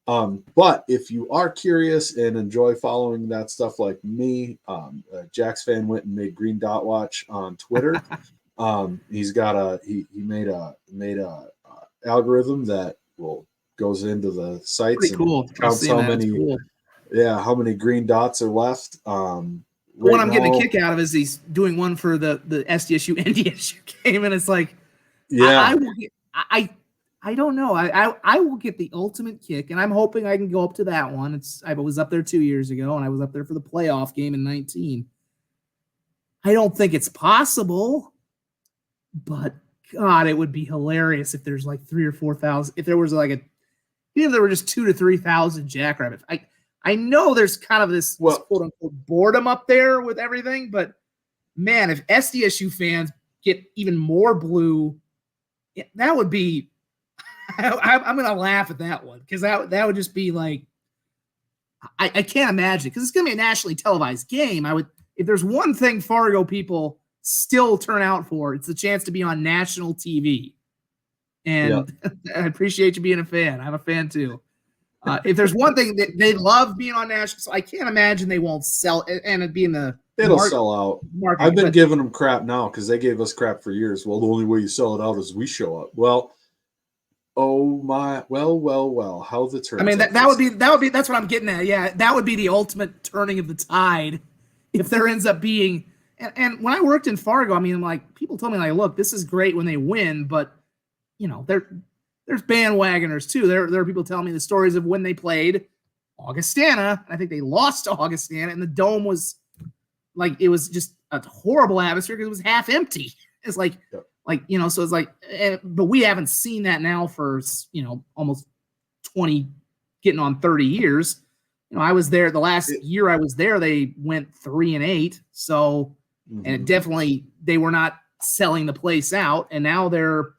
But if you are curious and enjoy following that stuff like me, Jack's fan went and made Green Dot Watch on Twitter. He's got he made a algorithm that goes into the sites Pretty and cool. counts how many how many green dots are left. The one I'm getting a kick out of is he's doing one for the SDSU NDSU game, and it's like, yeah, I don't know. I will get the ultimate kick, and I'm hoping I can go up to that one. I was up there 2 years ago, and I was up there for the playoff game in 19. I don't think it's possible, but God, it would be hilarious if there's like 3,000 or 4,000. If there was like even if there were just 2,000 to 3,000 Jackrabbits. I know there's kind of this quote unquote boredom up there with everything, but man, if SDSU fans get even more blue, that would be. I'm gonna laugh at that one because that would just be like, I can't imagine, because it's gonna be a nationally televised game. If there's one thing Fargo people still turn out for, it's the chance to be on national TV. And I appreciate you being a fan. I'm a fan too. If there's one thing that they love being on national, so I can't imagine they won't sell it, and it being it'll sell out. I've been giving them crap now because they gave us crap for years. Well, the only way you sell it out is we show up. Well, oh my, well, how the turn. I mean, that would be that's what I'm getting at. Yeah, that would be the ultimate turning of the tide if there ends up being. And when I worked in Fargo, I mean, like, people told me, like, look, this is great when they win, but you know, there's bandwagoners too. There are people telling me the stories of when they played Augustana. I think they lost to Augustana, and the dome was like, it was just a horrible atmosphere because it was half empty. It's like, you know, so it's like, but we haven't seen that now for, you know, almost 20, getting on 30 years. You know, I was there the last year I was there, they went 3-8. So, and it definitely, they were not selling the place out. And now they're,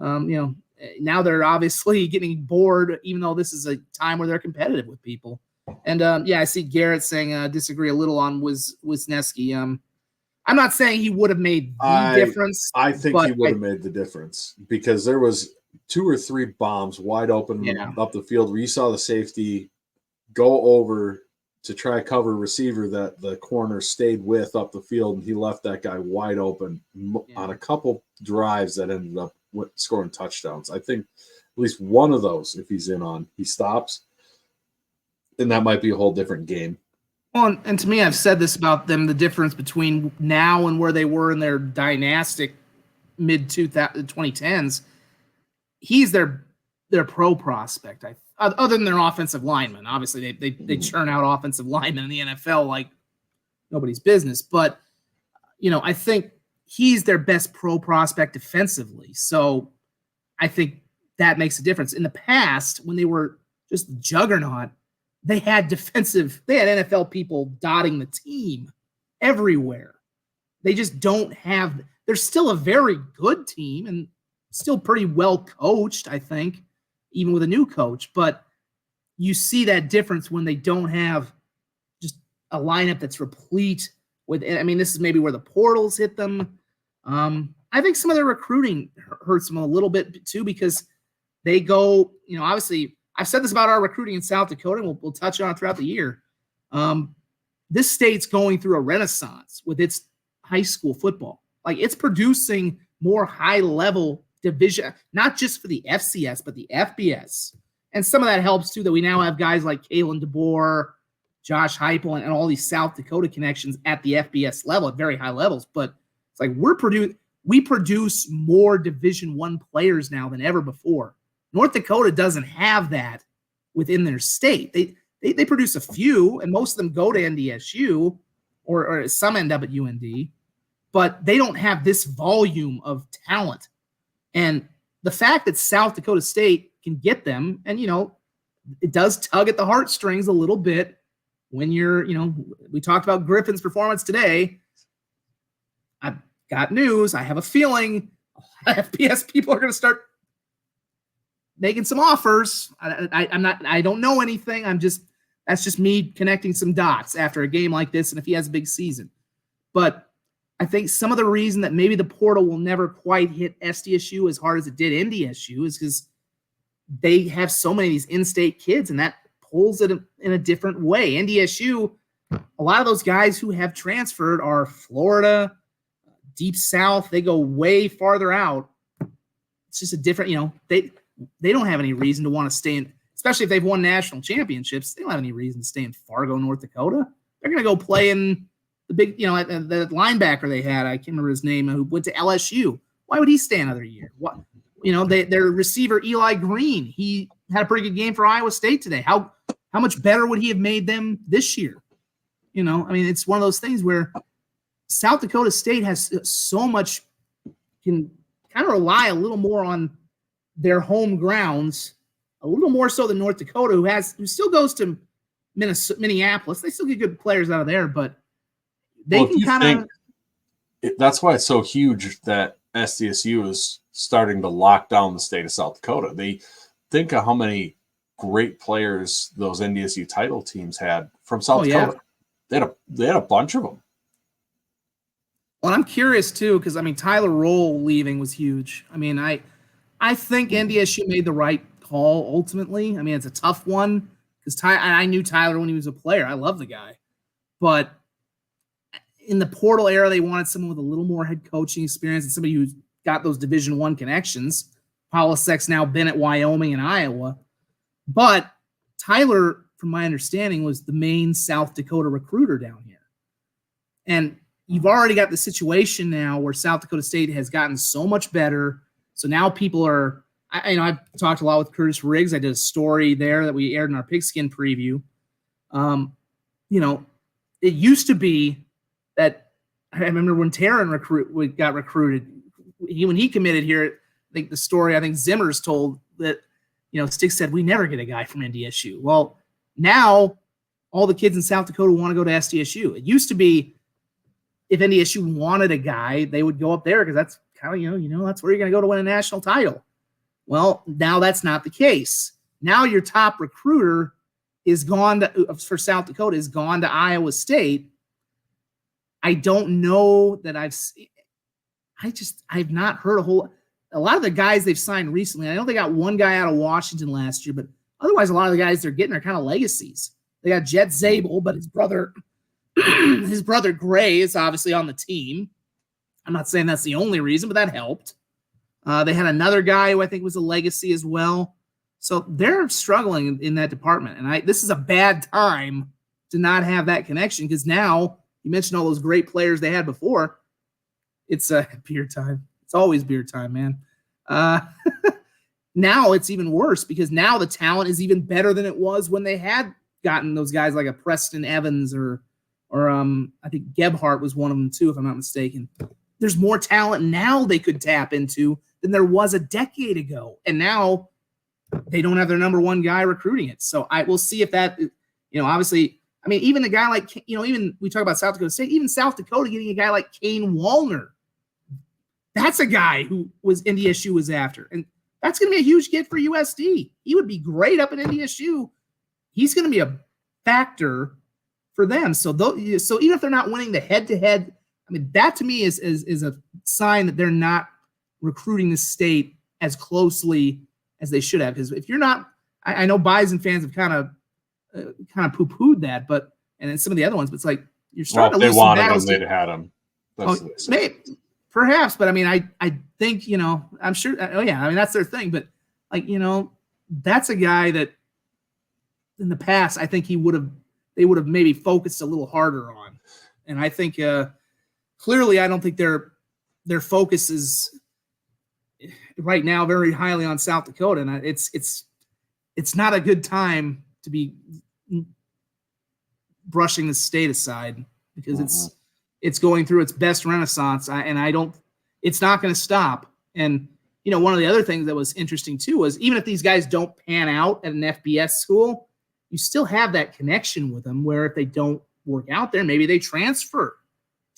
you know, now they're obviously getting bored, even though this is a time where they're competitive with people. And yeah, I see Garrett saying disagree a little on Wisniewski. I'm not saying he would have made the difference. I think he would have made the difference because there was 2 or 3 bombs wide open up the field where you saw the safety go over to try cover receiver that the corner stayed with up the field, and he left that guy wide open on a couple drives that ended up scoring touchdowns. I think at least one of those, if he's in on, he stops, and that might be a whole different game. Well, and to me, I've said this about them, the difference between now and where they were in their dynastic mid-2010s. He's their pro prospect, other than their offensive lineman. Obviously, they churn out offensive linemen in the NFL like nobody's business. But, you know, I think he's their best pro prospect defensively. So I think that makes a difference. In the past, when they were just juggernaut, they had NFL people dotting the team everywhere. They just don't have, they're still a very good team and still pretty well coached, I think, even with a new coach. But you see that difference when they don't have just a lineup that's replete with, I mean, this is maybe where the portals hit them. I think some of their recruiting hurts them a little bit too, because they go, you know, obviously, I've said this about our recruiting in South Dakota, and we'll touch on it throughout the year. This state's going through a renaissance with its high school football. Like, it's producing more high-level division, not just for the FCS, but the FBS. And some of that helps, too, that we now have guys like Kalen DeBoer, Josh Heupel, and all these South Dakota connections at the FBS level, at very high levels. But it's like we produce more Division I players now than ever before. North Dakota doesn't have that within their state. They produce a few, and most of them go to NDSU, or some end up at UND, but they don't have this volume of talent. And the fact that South Dakota State can get them, and, you know, it does tug at the heartstrings a little bit, when you're, we talked about Griffin's performance today. I've got news. I have a feeling FBS people are going to start making some offers. I don't know anything. That's just me connecting some dots after a game like this. And if he has a big season, but I think some of the reason that maybe the portal will never quite hit SDSU as hard as it did NDSU is because they have so many of these in-state kids, and that pulls it in a different way. NDSU, a lot of those guys who have transferred are Florida, deep south. They go way farther out. It's just a different, they don't have any reason to want to stay in, especially if they've won national championships. They don't have any reason to stay in Fargo, North Dakota. They're going to go play in the big, the linebacker they had, I can't remember his name, who went to LSU. Why would he stay another year? What, their receiver, Eli Green, he had a pretty good game for Iowa State today. How much better would he have made them this year? It's one of those things where South Dakota State has so much, can kind of rely a little more on their home grounds, a little more so than North Dakota, who still goes to Minneapolis. They still get good players out of there, but they can kind of. That's why it's so huge that SDSU is starting to lock down the state of South Dakota. They think of how many great players those NDSU title teams had from South Dakota. Yeah. They had a bunch of them. Well, I'm curious too, because Tyler Roll leaving was huge. I think NDSU made the right call ultimately. It's a tough one because I knew Tyler when he was a player. I love the guy, but in the portal era, they wanted someone with a little more head coaching experience and somebody who's got those Division I connections. Pawlasek's now been at Wyoming and Iowa, but Tyler, from my understanding, was the main South Dakota recruiter down here, and you've already got the situation now where South Dakota State has gotten so much better. So now people are, I've talked a lot with Curtis Riggs. I did a story there that we aired in our Pigskin preview. It used to be that I remember when Taryn got recruited, when he committed here, the story I think Zimmer's told that, Stick said, we never get a guy from NDSU. Well, now all the kids in South Dakota want to go to SDSU. It used to be if NDSU wanted a guy, they would go up there because that's kind of, that's where you're going to go to win a national title. Well, now that's not the case. Now your top recruiter is gone for South Dakota is gone to Iowa State. I don't know that I've not heard a lot of the guys they've signed recently. I know they got one guy out of Washington last year, but otherwise a lot of the guys they're getting are kind of legacies. They got Jet Zabel, but his brother Gray is obviously on the team. I'm not saying that's the only reason, but that helped. They had another guy who I think was a legacy as well. So they're struggling in that department. And this is a bad time to not have that connection because now you mentioned all those great players they had before. It's beer time. It's always beer time, man. Now it's even worse because now the talent is even better than it was when they had gotten those guys like a Preston Evans or I think Gebhardt was one of them too, if I'm not mistaken. There's more talent now they could tap into than there was a decade ago. And now they don't have their number one guy recruiting it. So I will see if that, obviously, even a guy like, even we talk about South Dakota State, even South Dakota getting a guy like Kane Wallner. That's a guy who NDSU was after. And that's going to be a huge get for USD. He would be great up at NDSU. He's going to be a factor for them. So even if they're not winning the head-to-head, that to me is a sign that they're not recruiting the state as closely as they should have. Because if you're not, I know Bison fans have kind of poo-pooed that, but and then some of the other ones, but it's like you're starting to lose some battles. They'd have had him. Maybe, perhaps, but I think I'm sure. Oh yeah, that's their thing. But that's a guy that in the past I think they would have maybe focused a little harder on, and I think clearly I don't think their focus is right now very highly on South Dakota, and it's not a good time to be brushing the state aside because it's going through its best renaissance, it's not going to stop. And one of the other things that was interesting too was even if these guys don't pan out at an FBS school, you still have that connection with them where if they don't work out there, maybe they transfer.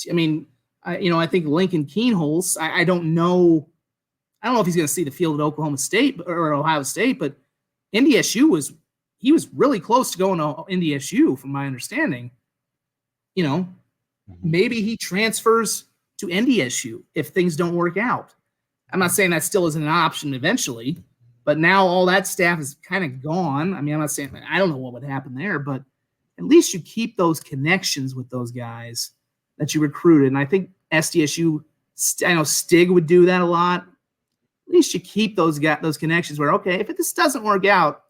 I mean, I think Lincoln Keenholz, I don't know if he's going to see the field at Oklahoma State or Ohio State, but NDSU he was really close to going to NDSU from my understanding. Maybe he transfers to NDSU if things don't work out. I'm not saying that still isn't an option eventually, but now all that staff is kind of gone. I mean, I'm not saying I don't know what would happen there, but at least you keep those connections with those guys that you recruited. And I think SDSU, I know Stig would do that a lot. At least you keep those connections where, okay, if this doesn't work out,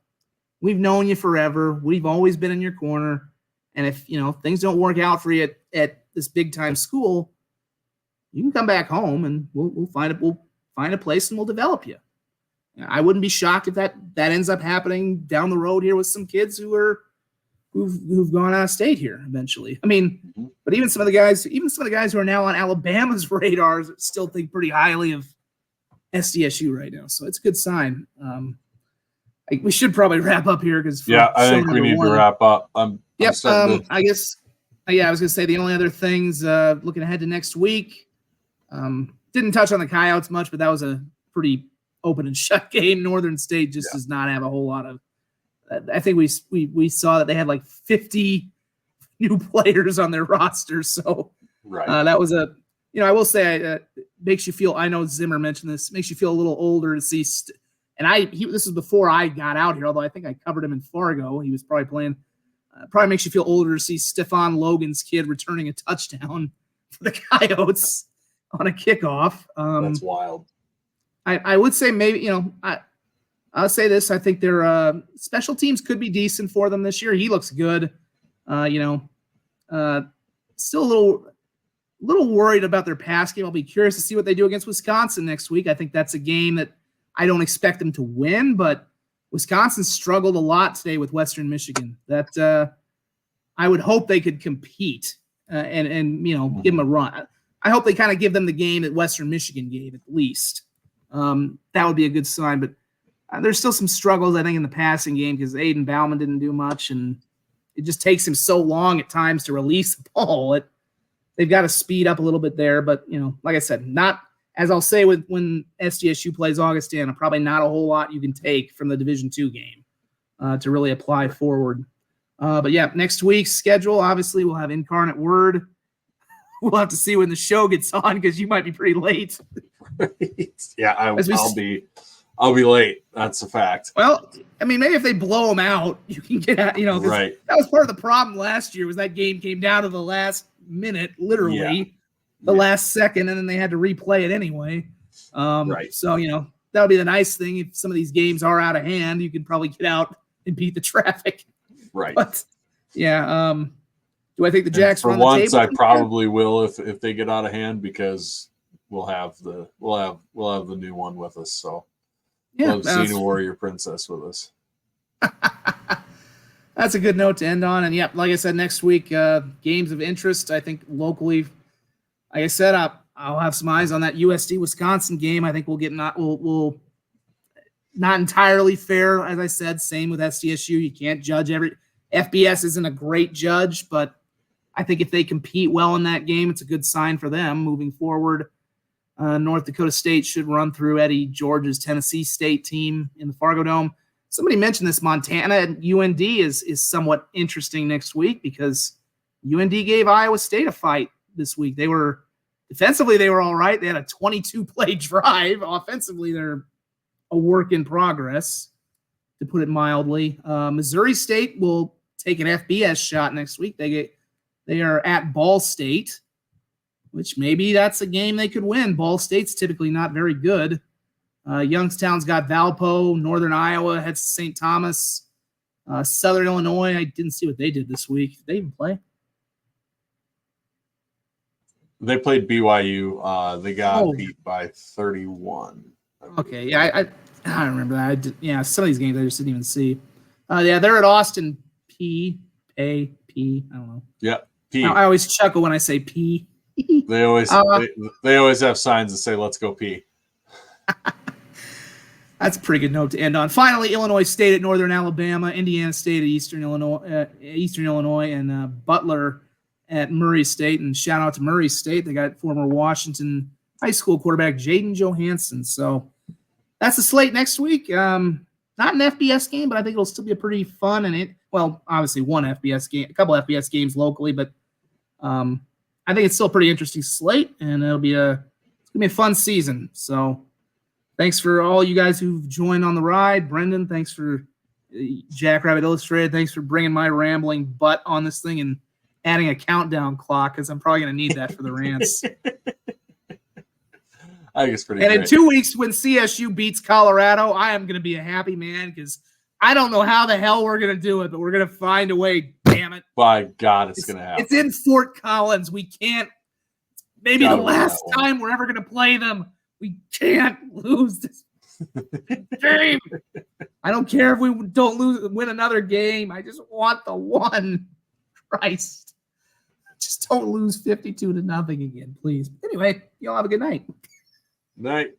we've known you forever. We've always been in your corner. And if, things don't work out for you at this big time school, you can come back home and we'll find a place and we'll develop you. I wouldn't be shocked if that ends up happening down the road here with some kids who've gone out of state here eventually. I mean, but even some of the guys who are now on Alabama's radars still think pretty highly of SDSU right now. So it's a good sign. We should probably wrap up here because I think we need to wrap up. I was going to say the only other things looking ahead to next week. Didn't touch on the Coyotes much, but that was a pretty open and shut game. Northern State just does not have a whole lot of. I think we saw that they had like 50 new players on their roster, so that was I will say it makes you feel. I know Zimmer mentioned this. Makes you feel a little older to see. This was before I got out here, although I think I covered him in Fargo. He was probably playing. Probably makes you feel older to see Stefan Logan's kid returning a touchdown for the Coyotes on a kickoff. That's wild. I would say maybe, I'll say this. I think their special teams could be decent for them this year. He looks good. Still a little worried about their pass game. I'll be curious to see what they do against Wisconsin next week. I think that's a game that I don't expect them to win, but Wisconsin struggled a lot today with Western Michigan. That I would hope they could compete and give them a run. I hope they kind of give them the game that Western Michigan gave at least. That would be a good sign, but there's still some struggles, I think, in the passing game because Aiden Bauman didn't do much, and it just takes him so long at times to release the ball. They've got to speed up a little bit there, but, like I said, not – as I'll say when SDSU plays Augustana, probably not a whole lot you can take from the Division II game to really apply forward. But, next week's schedule, obviously, we'll have Incarnate Word. We'll have to see when the show gets on because you might be pretty late. Yeah, I'll be late. That's a fact. Well, I mean, maybe if they blow them out, you can get out. Right. That was part of the problem last year. Was that game came down to the last minute, literally, last second, and then they had to replay it anyway. Right. So that would be the nice thing. If some of these games are out of hand, you can probably get out and beat the traffic. Right. But do I think the Jacks for once? I probably will if they get out of hand because we'll have the new one with us. So we'll have Xena Warrior Princess with us. That's a good note to end on. And like I said, next week games of interest. I think locally, like I said, I'll have some eyes on that USD Wisconsin game. I think we'll not entirely fair, as I said. Same with SDSU. You can't judge FBS isn't a great judge, but I think if they compete well in that game, it's a good sign for them moving forward. North Dakota State should run through Eddie George's Tennessee State team in the Fargo Dome. Somebody mentioned this Montana and UND is somewhat interesting next week because UND gave Iowa State a fight this week. Defensively, they were all right. They had a 22-play drive. Offensively, they're a work in progress, to put it mildly. Missouri State will take an FBS shot next week. They are at Ball State, which maybe that's a game they could win. Ball State's typically not very good. Youngstown's got Valpo. Northern Iowa had St. Thomas. Southern Illinois, I didn't see what they did this week. Did they even play? They played BYU. They got beat by 31. Okay, yeah, I don't remember that. Some of these games I just didn't even see. They're at Austin P. I don't know. Yeah, P. I always chuckle when I say P. They always have signs that say "Let's go P." That's a pretty good note to end on. Finally, Illinois State at Northern Alabama, Indiana State at Eastern Illinois, and Butler at Murray State. And shout out to Murray State. They got former Washington high school quarterback Jaden Johansson. So that's the slate next week. Not an FBS game, but I think it'll still be a pretty fun obviously one FBS game, a couple FBS games locally, but I think it's still a pretty interesting slate, and it's gonna be a fun season. So thanks for all you guys who've joined on the ride. Brendan, thanks for Jackrabbit Illustrated. Thanks for bringing my rambling butt on this thing and adding a countdown clock, because I'm probably gonna need that for the rants. I think it's pretty And great. in 2 weeks, when CSU beats Colorado, I am going to be a happy man, because I don't know how the hell we're going to do it, but we're going to find a way. Damn it. By God, it's going to happen. It's in Fort Collins. We can't. Maybe the last win that one. time we're ever going to play them. We can't lose this game. I don't care if we don't win another game. I just want the one. Christ. Just don't lose 52-0 again, please. Anyway, y'all have a good night. Night.